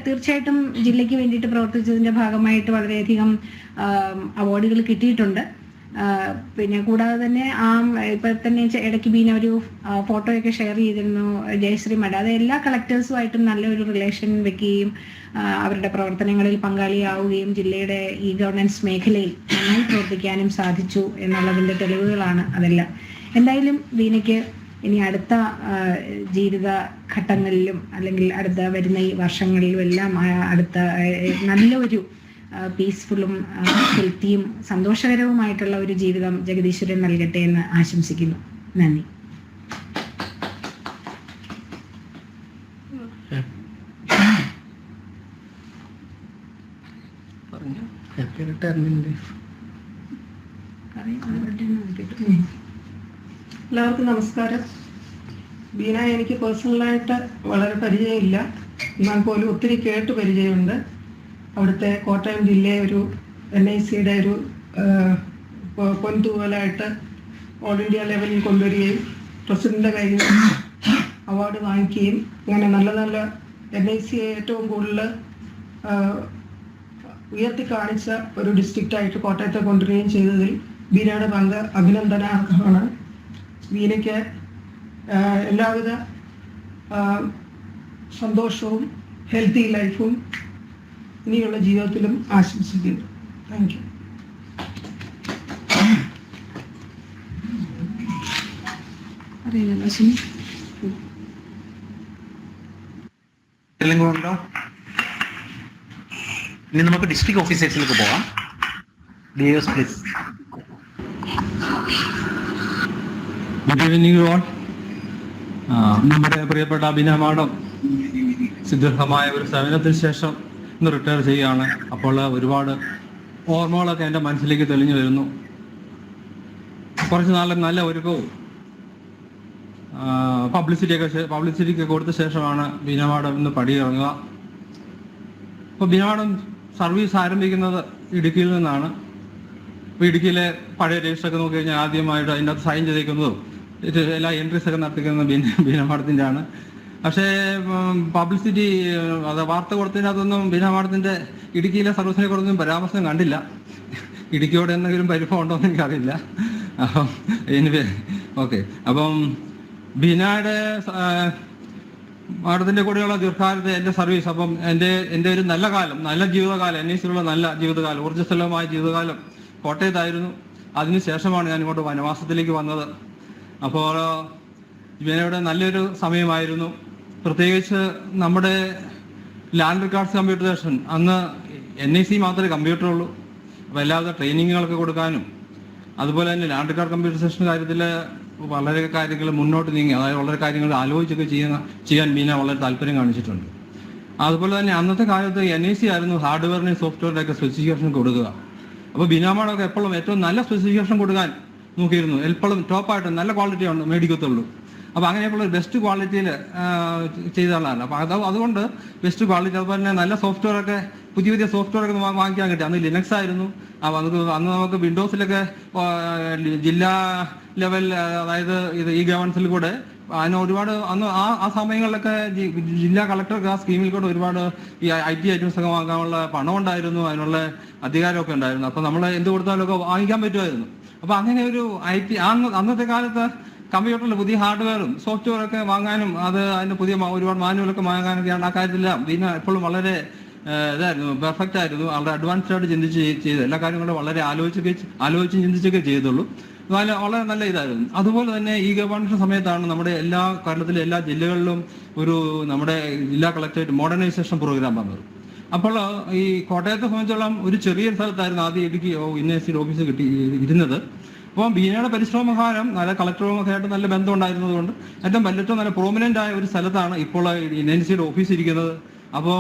തീർച്ചയായിട്ടും ജില്ലയ്ക്ക് വേണ്ടിയിട്ട് പ്രവർത്തിച്ചതിൻ്റെ ഭാഗമായിട്ട് വളരെയധികം അവാർഡുകൾ കിട്ടിയിട്ടുണ്ട്. പിന്നെ കൂടാതെ തന്നെ ഇപ്പം തന്നെ ഇടയ്ക്ക് ബീന ഒരു ഫോട്ടോയൊക്കെ ഷെയർ ചെയ്തിരുന്നു ജയശ്രീ മഠ. അത് എല്ലാ കളക്ടേഴ്സുമായിട്ടും നല്ലൊരു റിലേഷൻ വെക്കുകയും അവരുടെ പ്രവർത്തനങ്ങളിൽ പങ്കാളിയാവുകയും ജില്ലയുടെ ഈ ഗവർണൻസ് മേഖലയിൽ നന്നായി പ്രവർത്തിക്കാനും സാധിച്ചു എന്നുള്ളതിൻ്റെ തെളിവുകളാണ് അതെല്ലാം. എന്തായാലും ബീനയ്ക്ക് ഇനി അടുത്ത ജീവിത ഘട്ടങ്ങളിലും അല്ലെങ്കിൽ അടുത്ത വരുന്ന ഈ വർഷങ്ങളിലും എല്ലാം അടുത്ത നല്ലൊരു പീസ്ഫുള്ളും ഹെൽത്തിയും സന്തോഷകരവുമായിട്ടുള്ള ഒരു ജീവിതം ജഗദീശ്വരൻ നൽകട്ടെ എന്ന് ആശംസിക്കുന്നു. നന്ദി. എല്ലാവർക്കും നമസ്കാരം. ബീന എനിക്ക് പേഴ്സണലായിട്ട് വളരെ പരിചയമില്ല, എന്നാൽ പോലും ഒത്തിരി കേട്ട് പരിചയമുണ്ട്. അവിടുത്തെ കോട്ടയം ജില്ലയെ ഒരു NICയുടെ ഒരു പൊൻതൂവലായിട്ട് ഓൾ ഇന്ത്യ ലെവലിൽ കൊണ്ടുവരികയും പ്രസിഡന്റിൻ്റെ കയ്യിൽ നിന്ന് അവാർഡ് വാങ്ങിക്കുകയും അങ്ങനെ നല്ല നല്ല NICയെ ഏറ്റവും കൂടുതൽ ഉയർത്തി കാണിച്ച ഒരു ഡിസ്ട്രിക്റ്റായിട്ട് കോട്ടയത്തെ കൊണ്ടുവരികയും ചെയ്തതിൽ ബീനയുടെ പങ്ക് അഭിനന്ദനാർഹമാണ്. ബീനയ്ക്ക് എല്ലാവിധ സന്തോഷവും ഹെൽത്തി ലൈഫും ഇനിയുള്ള ജീവിതത്തിലും ആശംസിക്കുന്നു. Thank U. ഉണ്ടോ? ഇനി നമുക്ക് ഡിസ്ട്രിക്ട് ഓഫീസേഴ്സിലേക്ക് പോകാം. DIOs please. Good evening all. നമ്മുടെ പ്രിയപ്പെട്ട ബീന മാഡം സുദീർഘമായ ഒരു സേവനത്തിന് ശേഷം ഇന്ന് റിട്ടയർ ചെയ്യുകയാണ്. അപ്പോൾ ഒരുപാട് ഓർമ്മകളൊക്കെ എൻ്റെ മനസ്സിലേക്ക് തെളിഞ്ഞു വരുന്നു. കുറച്ച് നാളെ നല്ല ഒരുക്കവും പബ്ലിസിറ്റിക്ക് കൊടുത്ത ശേഷമാണ് ബീന മാഡം ഇന്ന് പടിയിറങ്ങുക. അപ്പോൾ ബീന മാഡം സർവീസ് ആരംഭിക്കുന്നത് ഇടുക്കിയിൽ നിന്നാണ്. അപ്പോൾ ഇടുക്കിയിലെ പഴയ രജിസ്റ്ററൊക്കെ നോക്കി കഴിഞ്ഞാൽ ആദ്യമായിട്ട് അതിൻ്റെ അകത്ത് സൈൻ ചെയ്തേക്കുന്നതും എല്ലാ എൻട്രീസൊക്കെ നടത്തിക്കുന്നത് ബീന മാഡത്തിൻ്റെ ആണ്. പക്ഷേ പബ്ലിസിറ്റി വാർത്ത കൊടുത്തതിനകത്തൊന്നും ബീന മാഡത്തിൻ്റെ ഇടുക്കിയിലെ സർവീസിനെ കുറിച്ചൊന്നും പരാമർശം കണ്ടില്ല. ഇടുക്കിയോട് എന്തെങ്കിലും പരിഭവം ഉണ്ടോ എന്ന് എനിക്കറിയില്ല. അപ്പം എനിവേ ഓക്കെ. അപ്പം ബീനയുടെ മാഡത്തിൻ്റെ കൂടെയുള്ള ദീർഘകാലത്തെ എൻ്റെ സർവീസ്, അപ്പം എൻ്റെ ഒരു നല്ല ജീവിതകാലം NICയിലുള്ള നല്ല ജീവിതകാലം, ഊർജ്ജസ്വലമായ ജീവിതകാലം കോട്ടയത്തായിരുന്നു. അതിനുശേഷമാണ് ഞാൻ ഇങ്ങോട്ട് വനവാസത്തിലേക്ക് വന്നത്. അപ്പോൾ ബീനയുടെ നല്ലൊരു സമയമായിരുന്നു. പ്രത്യേകിച്ച് നമ്മുടെ ലാൻഡ് റെക്കോർഡ്സ് കമ്പ്യൂട്ടറൈസേഷൻ, അന്ന് NIC മാത്രമേ കമ്പ്യൂട്ടറുള്ളൂ. അപ്പോൾ എല്ലാവിധ ട്രെയിനിങ്ങുകളൊക്കെ കൊടുക്കാനും അതുപോലെ തന്നെ ലാൻഡ് റെക്കോർഡ് കമ്പ്യൂട്ടറൈസേഷൻ കാര്യത്തിൽ വളരെ കാര്യങ്ങൾ മുന്നോട്ട് നീങ്ങി, അതായത് വളരെ കാര്യങ്ങൾ ആലോചിച്ചൊക്കെ ചെയ്യാൻ ബീന വളരെ താല്പര്യം കാണിച്ചിട്ടുണ്ട്. അതുപോലെ തന്നെ അന്നത്തെ കാലത്ത് NIC ആയിരുന്നു ഹാർഡ്വെയറിനെയും സോഫ്റ്റ്വെയറിൻ്റെയൊക്കെ സ്പെസിഫിക്കേഷൻ കൊടുക്കുക. അപ്പോൾ ബീന മാഡമൊക്കെ എപ്പോഴും ഏറ്റവും നല്ല സ്പെസിഫിക്കേഷൻ കൊടുക്കാൻ നോക്കിയിരുന്നു. എപ്പോഴും ടോപ്പായിട്ട് നല്ല ക്വാളിറ്റി ഉണ്ട് മേടിക്കത്തുള്ളൂ. അപ്പോൾ അങ്ങനെയുള്ള ബെസ്റ്റ് ക്വാളിറ്റിയിൽ ചെയ്ത ആളാണ്. അപ്പോൾ അതുകൊണ്ട് ബെസ്റ്റ് ക്വാളിറ്റി, അതുപോലെ തന്നെ നല്ല സോഫ്റ്റ്വെയറൊക്കെ പുതിയ സോഫ്റ്റ്വെയർ ഒക്കെ വാങ്ങിക്കാൻ കിട്ടി. അന്ന് ലിനക്സ് ആയിരുന്നു. അപ്പോൾ അന്ന് നമുക്ക് വിൻഡോസിലൊക്കെ ജില്ലാ ലെവൽ, അതായത് ഈ ഗവേണൻസിൽ കൂടെ അതിന് ഒരുപാട് അന്ന് ആ സമയങ്ങളിലൊക്കെ ജില്ലാ കളക്ടർക്ക് ആ സ്കീമിൽ കൂടെ ഒരുപാട് ഈ IT ഐറ്റംസ് ഒക്കെ വാങ്ങാനുള്ള പണം ഉണ്ടായിരുന്നു, അതിനുള്ള അധികാരമൊക്കെ ഉണ്ടായിരുന്നു. അപ്പോൾ നമ്മൾ എന്ത് കൊടുത്താലൊക്കെ വാങ്ങിക്കാൻ പറ്റുമായിരുന്നു. അപ്പോൾ അങ്ങനെ ഒരു IT അന്നത്തെ കാലത്ത് കമ്പ്യൂട്ടറിൽ പുതിയ ഹാർഡ്വെയറും സോഫ്റ്റ്വെയറൊക്കെ വാങ്ങാനും അതിൻ്റെ പുതിയ ഒരുപാട് മാനുവലൊക്കെ വാങ്ങാനൊക്കെയാണ് ആ കാര്യത്തിലെല്ലാം ബീന എപ്പോഴും വളരെ ഇതായിരുന്നു, പെർഫെക്റ്റ് ആയിരുന്നു. വളരെ അഡ്വാൻസ്ഡ് ആയിട്ട് ചിന്തിച്ച് ചെയ്ത് എല്ലാ കാര്യങ്ങളും വളരെ ആലോചിച്ച് ചിന്തിച്ചൊക്കെ ചെയ്തുള്ളൂ. വളരെ നല്ല ഇതായിരുന്നു. അതുപോലെ തന്നെ ഈ ഗവേണൻസ് സമയത്താണ് നമ്മുടെ കേരളത്തിലെ എല്ലാ ജില്ലകളിലും നമ്മുടെ ജില്ലാ കളക്ടറേറ്റ് മോഡേണൈസേഷൻ പ്രോഗ്രാം വന്നത്. അപ്പോൾ ഈ കോട്ടയത്തെ സംബന്ധിച്ചോളം ഒരു ചെറിയ സ്ഥലത്തായിരുന്നു ആദ്യം NIC ഓഫീസ് ഇരുന്നത്. അപ്പോൾ ബീനയുടെ പരിശ്രമകാലം നല്ല കളക്ടറുമൊക്കെ ആയിട്ട് നല്ല ബന്ധം ഉണ്ടായിരുന്നതുകൊണ്ട് ഏറ്റവും നല്ല പ്രോമിനൻ്റ് ആയ ഒരു സ്ഥലത്താണ് ഇപ്പോൾ NIC ഓഫീസ് ഇരിക്കുന്നത്. അപ്പോൾ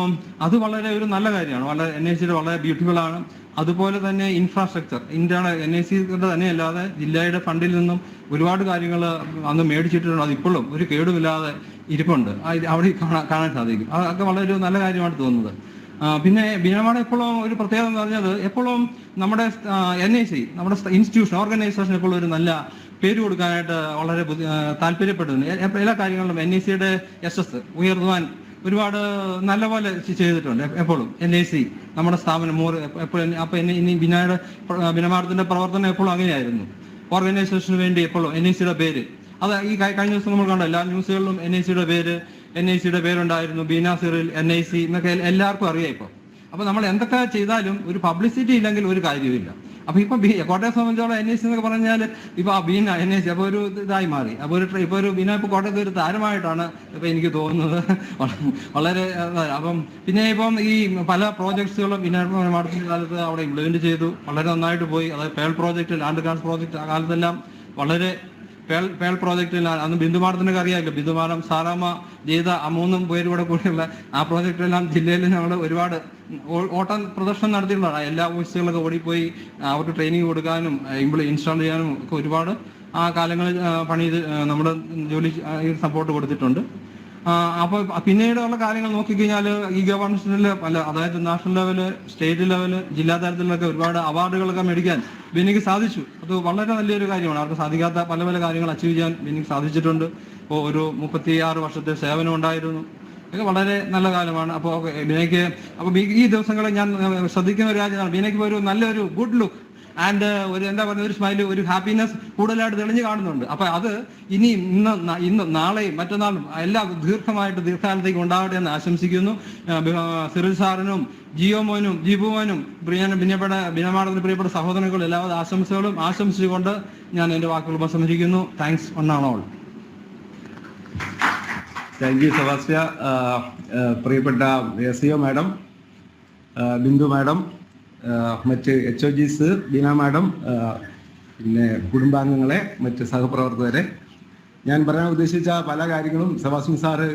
അത് വളരെ ഒരു നല്ല കാര്യമാണ്. വളരെ NIC വളരെ ബ്യൂട്ടിഫുൾ ആണ്. അതുപോലെ തന്നെ ഇൻഫ്രാസ്ട്രക്ചർ ഇന്റേണൽ NIC തന്നെയല്ലാതെ ജില്ലയുടെ ഫണ്ടിൽ നിന്നും ഒരുപാട് കാര്യങ്ങൾ അന്ന് മേടിച്ചിട്ടുണ്ട്. അത് ഇപ്പോഴും ഒരു കേടുമില്ലാതെ ഇരിപ്പുണ്ട്, അവിടെ കാണാൻ സാധിക്കും. അതൊക്കെ വളരെ ഒരു നല്ല കാര്യമായിട്ട് തോന്നുന്നത്. പിന്നെ ബീനമാട് എപ്പോഴും ഒരു പ്രത്യേകത എന്ന് പറഞ്ഞത് എപ്പോഴും നമ്മുടെ NIC നമ്മുടെ ഇൻസ്റ്റിറ്റ്യൂഷൻ ഓർഗനൈസേഷൻ എപ്പോഴും ഒരു നല്ല പേര് കൊടുക്കാനായിട്ട് വളരെ താല്പര്യപ്പെടുന്നു. എല്ലാ കാര്യങ്ങളിലും NICയുടെ യശസ് ഉയർത്തുവാൻ ഒരുപാട് നല്ലപോലെ ചെയ്തിട്ടുണ്ട്. എപ്പോഴും NIC നമ്മുടെ സ്ഥാപനം എപ്പോഴും. അപ്പൊ ഇനി ബീനമാടത്തിന്റെ പ്രവർത്തനം എപ്പോഴും അങ്ങനെയായിരുന്നു. ഓർഗനൈസേഷന് വേണ്ടി എപ്പോഴും NICയുടെ പേര്, അത് ഈ കഴിഞ്ഞ ദിവസം നമ്മൾ കണ്ട എല്ലാ ന്യൂസുകളിലും NICയുടെ പേരുണ്ടായിരുന്നു. ബീന സിറിൽ NIC എന്നൊക്കെ എല്ലാവർക്കും അറിയാം ഇപ്പോൾ. അപ്പൊ നമ്മൾ എന്തൊക്കെ ചെയ്താലും ഒരു പബ്ലിസിറ്റി ഇല്ലെങ്കിൽ ഒരു കാര്യമില്ല. അപ്പൊ ഇപ്പൊ കോട്ടയത്തെ സംബന്ധിച്ചോളം NIC എന്നൊക്കെ പറഞ്ഞാൽ ഇപ്പൊ ബീന NIC അപ്പൊ ഒരു ഇതായി മാറി. ഇപ്പൊ ഒരു ബീന ഇപ്പൊ കോട്ടയത്ത് ഒരു താരമായിട്ടാണ് ഇപ്പൊ എനിക്ക് തോന്നുന്നത്. വളരെ അപ്പം പിന്നെ ഇപ്പം ഈ പല പ്രോജക്ട്സുകളും ബീനമാടത്തിന്റെ കാലത്ത് അവിടെ ഇംപ്ലിമെന്റ് ചെയ്തു, വളരെ നന്നായിട്ട് പോയി. അതായത് pearl project, land card project ആ കാലത്തെല്ലാം വളരെ പേൾ പ്രോജക്റ്റിൽ അന്ന് ബിന്ദുമാടത്തിനൊക്കെ അറിയാമല്ലോ. ബിന്ദുമാടം, സാറാമ്മ, ജീത, ആ 3 പേരും കൂടെ കൂടിയുള്ള ആ പ്രോജക്റ്റിലെല്ലാം ജില്ലയിൽ നമ്മൾ ഒരുപാട് ഓട്ടം പ്രദർശനം നടത്തിയിട്ടുള്ളതാണ്. എല്ലാ ഓഫീസുകളൊക്കെ ഓടിപ്പോയി അവർക്ക് ട്രെയിനിങ് കൊടുക്കാനും ഇൻസ്റ്റാൾ ചെയ്യാനും ഒക്കെ ഒരുപാട് ആ കാലങ്ങളിൽ പണി നമ്മുടെ ജോലി സപ്പോർട്ട് കൊടുത്തിട്ടുണ്ട്. അപ്പോൾ പിന്നീടുള്ള കാര്യങ്ങൾ നോക്കിക്കഴിഞ്ഞാൽ ഈ ഗവൺമെന്റിൽ അതായത് നാഷണൽ ലെവല്, സ്റ്റേറ്റ് ലെവല്, ജില്ലാ തലത്തിലൊക്കെ ഒരുപാട് അവാർഡുകളൊക്കെ മേടിക്കാൻ ബീനയ്ക്ക് സാധിച്ചു. അത് വളരെ നല്ലൊരു കാര്യമാണ്. അവർക്ക് സാധിക്കാത്ത പല കാര്യങ്ങൾ അച്ചീവ് ചെയ്യാൻ ബീനയ്ക്ക് സാധിച്ചിട്ടുണ്ട്. ഇപ്പോൾ ഒരു 36 വർഷത്തെ സേവനം ഉണ്ടായിരുന്നു. ഇതൊക്കെ വളരെ നല്ല കാലമാണ്. അപ്പോൾ ബീനയ്ക്ക് ഈ ദിവസങ്ങളിൽ ഞാൻ ശ്രദ്ധിക്കുന്ന ഒരു കാര്യമാണ്, ബീനയ്ക്ക് ഒരു നല്ലൊരു ഗുഡ് ലുക്ക് ആൻഡ് ഒരു എന്താ പറയുക ഒരു സ്മൈല്, ഒരു ഹാപ്പിനെസ് കൂടുതലായിട്ട് തെളിഞ്ഞു കാണുന്നുണ്ട്. അപ്പൊ അത് ഇനി ഇന്ന് നാളെയും മറ്റന്നാളും എല്ലാം ദീർഘകാലത്തേക്ക് ഉണ്ടാവട്ടെ എന്ന് ആശംസിക്കുന്നു. സിറിൽ സാറിനും ജിയോ മോനും ജിബു മോനും ബീനമാടത്തിന് പ്രിയപ്പെട്ട സഹോദരങ്ങളും എല്ലാവിധ ആശംസകളും ആശംസിച്ചുകൊണ്ട് ഞാൻ എൻ്റെ വാക്കുകൾ ഉപസംഹരിക്കുന്നു. Thanks one and all. Thank you സെബാസ്റ്റ്യ. പ്രിയപ്പെട്ട SEO മാഡം, ബിന്ദു മാഡം, മറ്റ് HOGs, ബീന മാഡം, പിന്നെ കുടുംബാംഗങ്ങളെ, മറ്റ് സഹപ്രവർത്തകരെ, ഞാൻ പറയാൻ ഉദ്ദേശിച്ച പല കാര്യങ്ങളും സെബാസ്റ്റ്യൻ സാറ്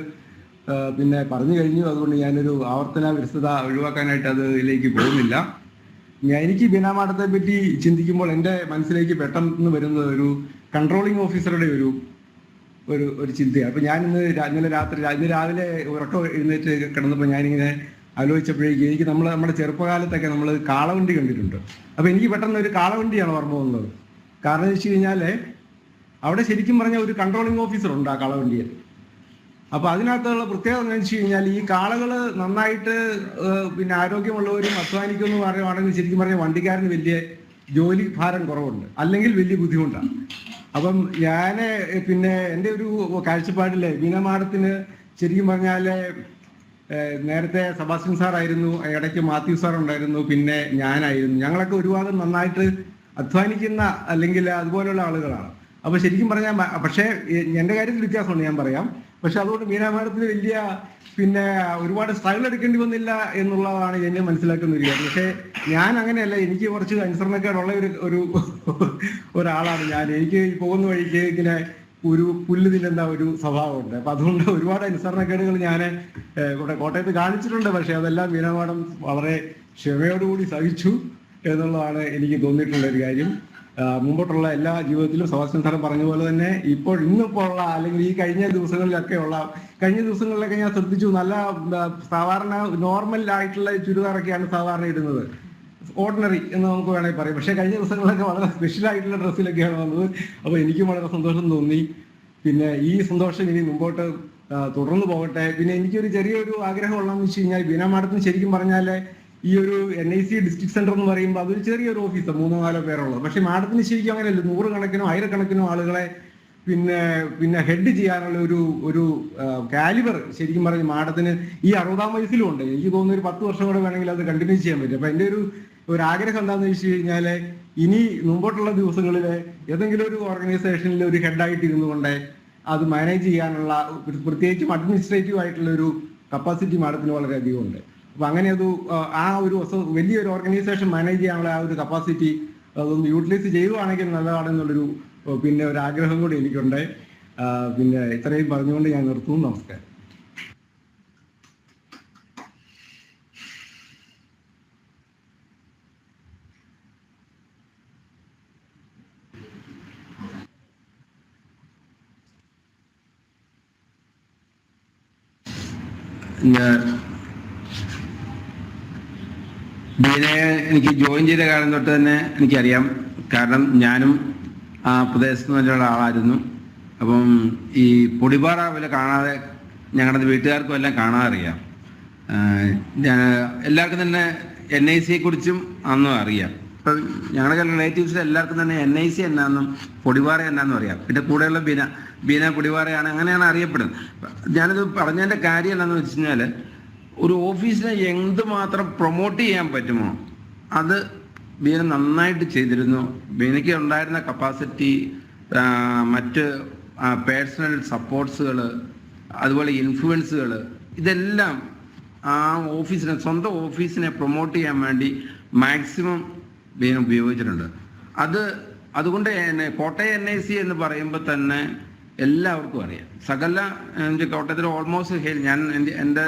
പിന്നെ പറഞ്ഞു കഴിഞ്ഞു. അതുകൊണ്ട് ഞാനൊരു ആവർത്തന വിരസത ഒഴിവാക്കാനായിട്ട് അതിലേക്ക് പോകുന്നില്ല. എനിക്ക് ബീന മാഡത്തെ പറ്റി ചിന്തിക്കുമ്പോൾ എൻ്റെ മനസ്സിലേക്ക് പെട്ടെന്ന് വരുന്നത് ഒരു കൺട്രോളിംഗ് ഓഫീസറുടെ ഒരു ചിന്തയാണ്. അപ്പം ഇന്നലെ രാവിലെ ഉറക്കം എഴുന്നേറ്റ് കിടന്നപ്പോൾ ഞാനിങ്ങനെ ആലോചിച്ചപ്പോഴേക്കും എനിക്ക് നമ്മുടെ ചെറുപ്പകാലത്തൊക്കെ നമ്മൾ കാളവണ്ടി കണ്ടിട്ടുണ്ട്. അപ്പോൾ എനിക്ക് പെട്ടെന്ന് ഒരു കാളവണ്ടിയാണ് ഓർമ്മ വന്നത്. കാരണം എന്ന് വെച്ച് കഴിഞ്ഞാൽ അവിടെ ശരിക്കും പറഞ്ഞാൽ ഒരു കൺട്രോളിംഗ് ഓഫീസർ ഉണ്ട് ആ കാളവണ്ടിയിൽ. അപ്പോൾ അതിനകത്തുള്ള പ്രത്യേകത എന്ന് വെച്ച് കഴിഞ്ഞാൽ ഈ കാളകൾ നന്നായിട്ട് പിന്നെ ആരോഗ്യമുള്ളവരും അധ്വാനിക്കുമെന്ന് പറയുവാണെങ്കിൽ ശരിക്കും പറഞ്ഞാൽ വണ്ടിക്കാരന് വലിയ ജോലി ഭാരം കുറവുണ്ട്, അല്ലെങ്കിൽ വലിയ ബുദ്ധിമുട്ടാണ്. അപ്പം ഞാൻ പിന്നെ എൻ്റെ ഒരു കാഴ്ചപ്പാടിൽ ബീന മാഡത്തിന് ശരിക്കും പറഞ്ഞാൽ നേരത്തെ സെബാസ്റ്റ്യൻ സാറായിരുന്നു, ഇടയ്ക്ക് മാത്യു സാർ ഉണ്ടായിരുന്നു, പിന്നെ ഞാനായിരുന്നു. ഞങ്ങളൊക്കെ ഒരുപാട് നന്നായിട്ട് അധ്വാനിക്കുന്ന അല്ലെങ്കിൽ അതുപോലെയുള്ള ആളുകളാണ്. അപ്പോൾ ശരിക്കും പറഞ്ഞാൽ പക്ഷേ എൻ്റെ കാര്യത്തിൽ വ്യത്യാസമുണ്ട്, ഞാൻ പറയാം. പക്ഷെ അതുകൊണ്ട് ബീന മാഡത്തിന് വലിയ പിന്നെ ഒരുപാട് സ്ട്രഗിൾ എടുക്കേണ്ടി വന്നില്ല എന്നുള്ളതാണ് എന്നെ മനസ്സിലാക്കുന്ന ഒരു കാര്യം. പക്ഷേ ഞാൻ അങ്ങനെയല്ല, എനിക്ക് കുറച്ച് അനുസരണക്കേടുള്ള ഒരാളാണ് ഞാൻ. എനിക്ക് പോകുന്ന വഴിക്ക് ഇങ്ങനെ ഒരു പുല്ല് തിന്നുന്ന ഒരു സ്വഭാവമുണ്ട്. അപ്പം അതുകൊണ്ട് ഒരുപാട് അനുസരണക്കേടുകൾ ഞാൻ ഇവിടെ കോട്ടയത്ത് കാണിച്ചിട്ടുണ്ട്. പക്ഷെ അതെല്ലാം ബീന മാഡം വളരെ ക്ഷമയോടുകൂടി സഹിച്ചു എന്നുള്ളതാണ് എനിക്ക് തോന്നിയിട്ടുള്ള ഒരു കാര്യം. മുമ്പോട്ടുള്ള എല്ലാ ജീവിതത്തിലും സെബാസ്റ്റ്യൻ സാർ പറഞ്ഞ പോലെ തന്നെ ഇന്നിപ്പോൾ ഉള്ള അല്ലെങ്കിൽ ഈ കഴിഞ്ഞ ദിവസങ്ങളിലൊക്കെ ഞാൻ ശ്രദ്ധിച്ചു, നല്ല സാധാരണ നോർമൽ ആയിട്ടുള്ള ചുരിദാറൊക്കെയാണ് സാധാരണ ഇടുന്നത്, ഓർഡിനറി എന്ന് നമുക്ക് വേണമെങ്കിൽ പറയും. പക്ഷേ കഴിഞ്ഞ ദിവസങ്ങളിലൊക്കെ വളരെ സ്പെഷ്യൽ ആയിട്ടുള്ള ഡ്രസ്സിലൊക്കെയാണ് വന്നത്. അപ്പോൾ എനിക്കും വളരെ സന്തോഷം തോന്നി. പിന്നെ ഈ സന്തോഷം ഇനി മുമ്പോട്ട് തുടർന്ന് പോകട്ടെ. പിന്നെ എനിക്കൊരു ചെറിയൊരു ആഗ്രഹം ഉള്ളതെന്ന് വെച്ച് കഴിഞ്ഞാൽ ബീന മാഡത്തിന് ശരിക്കും പറഞ്ഞാൽ ഈ ഒരു NIC ഡിസ്ട്രിക്ട് സെന്റർ എന്ന് പറയുമ്പോൾ അതൊരു ചെറിയൊരു ഓഫീസാണ്, 3-4 പേരുള്ളത്. പക്ഷെ മാഡത്തിന് ശരിക്കും അങ്ങനെയല്ല, 100 കണക്കിനോ 1000 കണക്കിനോ ആളുകളെ പിന്നെ ഹെഡ് ചെയ്യാനുള്ള ഒരു കാലിബർ ശരിക്കും പറഞ്ഞ് മാഡത്തിന് ഈ 60-ാം വയസ്സിലും ഉണ്ട്. എനിക്ക് തോന്നുന്നു ഒരു 10 വർഷം കൂടെ വേണമെങ്കിൽ അത് കണ്ടിന്യൂ ചെയ്യാൻ പറ്റും. അപ്പൊ എൻ്റെ ഒരു ആഗ്രഹം എന്താണെന്ന് വെച്ച് കഴിഞ്ഞാൽ ഇനി മുമ്പോട്ടുള്ള ദിവസങ്ങളിൽ ഏതെങ്കിലും ഒരു ഓർഗനൈസേഷനിൽ ഒരു ഹെഡായിട്ട് ഇരുന്നുകൊണ്ട് അത് മാനേജ് ചെയ്യാനുള്ള പ്രത്യേകിച്ചും അഡ്മിനിസ്ട്രേറ്റീവ് ആയിട്ടുള്ള ഒരു കപ്പാസിറ്റി മാഡത്തിന് വളരെയധികം ഉണ്ട്. അപ്പൊ അങ്ങനെ വലിയൊരു ഓർഗനൈസേഷൻ മാനേജ് ചെയ്യാനുള്ള ആ ഒരു കപ്പാസിറ്റി അതൊന്ന് യൂട്ടിലൈസ് ചെയ്യുവാണെങ്കിൽ നല്ലതാണെന്നുള്ളൊരു പിന്നെ ഒരു ആഗ്രഹം കൂടി എനിക്കുണ്ട്. പിന്നെ ഇത്രയും പറഞ്ഞുകൊണ്ട് ഞാൻ നിർത്തുന്നു. നമസ്കാരം. ബീനെ എനിക്ക് ജോയിൻ ചെയ്ത കാലം തൊട്ട് തന്നെ എനിക്കറിയാം. കാരണം ഞാനും ആ പ്രദേശത്ത് നിന്നുള്ള ആളായിരുന്നു. അപ്പം ഈ പൊടിപാറ പോലെ കാണാതെ ഞങ്ങളുടെ വീട്ടുകാർക്കും എല്ലാം കാണാതെ അറിയാം. എല്ലാവർക്കും തന്നെ NIC കുറിച്ചും അന്നും അറിയാം. ഇപ്പം ഞങ്ങളുടെ റിലേറ്റീവ്സിൽ എല്ലാവർക്കും തന്നെ NIC എന്നാന്നും പൊടിപാറ എന്നാന്നും അറിയാം. പിന്നെ കൂടെയുള്ള ബീന പൊടിപാറയാണ്, അങ്ങനെയാണ് അറിയപ്പെടുന്നത്. ഞാനിത് പറഞ്ഞതിൻ്റെ കാര്യം എന്താണെന്ന് വെച്ച് കഴിഞ്ഞാൽ, ഒരു ഓഫീസിനെ എന്തുമാത്രം പ്രൊമോട്ട് ചെയ്യാൻ പറ്റുമോ അത് ബീന നന്നായിട്ട് ചെയ്തിരുന്നു. ബീനയ്ക്ക് ഉണ്ടായിരുന്ന കപ്പാസിറ്റി, മറ്റ് പേഴ്സണൽ സപ്പോർട്ട്സുകൾ, അതുപോലെ ഇൻഫ്ലുവൻസുകൾ, ഇതെല്ലാം ആ ഓഫീസിനെ, സ്വന്തം ഓഫീസിനെ പ്രൊമോട്ട് ചെയ്യാൻ വേണ്ടി മാക്സിമം ബീന ഉപയോഗിച്ചിട്ടുണ്ട്. അതുകൊണ്ട് തന്നെ കോട്ടയം NIC എന്ന് പറയുമ്പോൾ തന്നെ എല്ലാവർക്കും അറിയാം. സകല കോട്ടയത്തിൽ ഓൾമോസ്റ്റ് ഞാൻ എൻ്റെ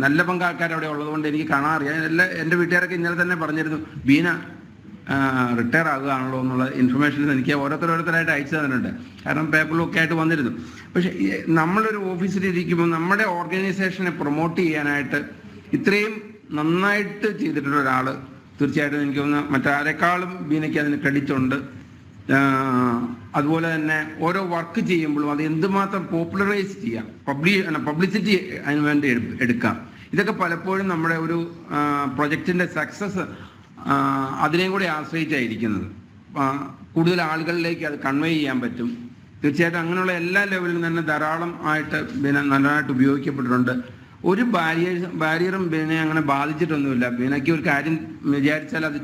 നല്ല പങ്കാൾക്കാർ അവിടെ ഉള്ളതുകൊണ്ട് എനിക്ക് കാണാൻ അറിയാം. എൻ്റെ വീട്ടുകാരൊക്കെ ഇന്നലെ തന്നെ പറഞ്ഞിരുന്നു, ബീന റിട്ടയർ ആകുകയാണല്ലോ എന്നുള്ള ഇൻഫർമേഷൻസ് എനിക്ക് ഓരോരുത്തരായിട്ട് അയച്ചു തന്നിട്ടുണ്ട്. കാരണം പേപ്പറിലൊക്കെ ആയിട്ട് വന്നിരുന്നു. പക്ഷെ നമ്മളൊരു ഓഫീസിലിരിക്കുമ്പോൾ നമ്മുടെ ഓർഗനൈസേഷനെ പ്രൊമോട്ട് ചെയ്യാനായിട്ട് ഇത്രയും നന്നായിട്ട് ചെയ്തിട്ടുള്ള ഒരാൾ തീർച്ചയായിട്ടും എനിക്ക് തോന്നുന്നു മറ്റാരെക്കാളും ബീനയ്ക്ക് അതിന് ക്രെഡിറ്റ് ഉണ്ട്. അതുപോലെ തന്നെ ഓരോ വർക്ക് ചെയ്യുമ്പോഴും അത് എന്തുമാത്രം പോപ്പുലറൈസ് ചെയ്യാം, പബ്ലിസിറ്റി അതിന് വേണ്ടി എടുക്കാം. ഇതൊക്കെ പലപ്പോഴും നമ്മുടെ ഒരു പ്രൊജക്റ്റിൻ്റെ സക്സസ് അതിനെയും കൂടി ആശ്രയിച്ചായിരിക്കുന്നത്. കൂടുതൽ ആളുകളിലേക്ക് അത് കൺവേ ചെയ്യാൻ പറ്റും. തീർച്ചയായിട്ടും അങ്ങനെയുള്ള എല്ലാ ലെവലിലും തന്നെ ധാരാളം ആയിട്ട് ബീന നല്ലതായിട്ട് ഉപയോഗിക്കപ്പെട്ടിട്ടുണ്ട്. ഒരു ബാരിയറും ബീനെ അങ്ങനെ ബാധിച്ചിട്ടൊന്നുമില്ല. ബീനയ്ക്ക് ഒരു കാര്യം വിചാരിച്ചാൽ അത്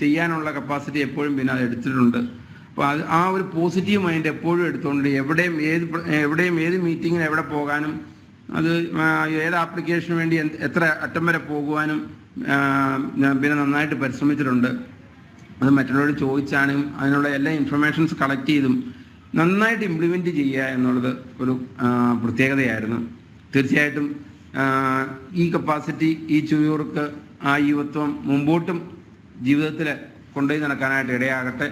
ചെയ്യാനുള്ള കപ്പാസിറ്റി എപ്പോഴും ബീന അത് എടുത്തിട്ടുണ്ട്. അപ്പോൾ ആ ഒരു പോസിറ്റീവ് മൈൻഡ് എപ്പോഴും എടുത്തുകൊണ്ട് എവിടെയും ഏത് മീറ്റിങ്ങിന് എവിടെ പോകാനും, അത് ഏത് ആപ്ലിക്കേഷന് വേണ്ടി എത്ര അറ്റം വരെ പോകുവാനും ബീന നന്നായിട്ട് പരിശ്രമിച്ചിട്ടുണ്ട്. അത് മറ്റുള്ളവരോട് ചോദിച്ചാണ് അതിനുള്ള എല്ലാ ഇൻഫർമേഷൻസ് കളക്ട് ചെയ്തും നന്നായിട്ട് ഇംപ്ലിമെൻറ്റ് ചെയ്യുക എന്നുള്ളത് ഒരു പ്രത്യേകതയായിരുന്നു. തീർച്ചയായിട്ടും ഈ കപ്പാസിറ്റി, ഈ ചുയൂർക്ക്, ആ യുവത്വം മുമ്പോട്ടും ജീവിതത്തിൽ കൊണ്ടുപോയി നടക്കാനായിട്ട് ഇടയാകട്ടെ.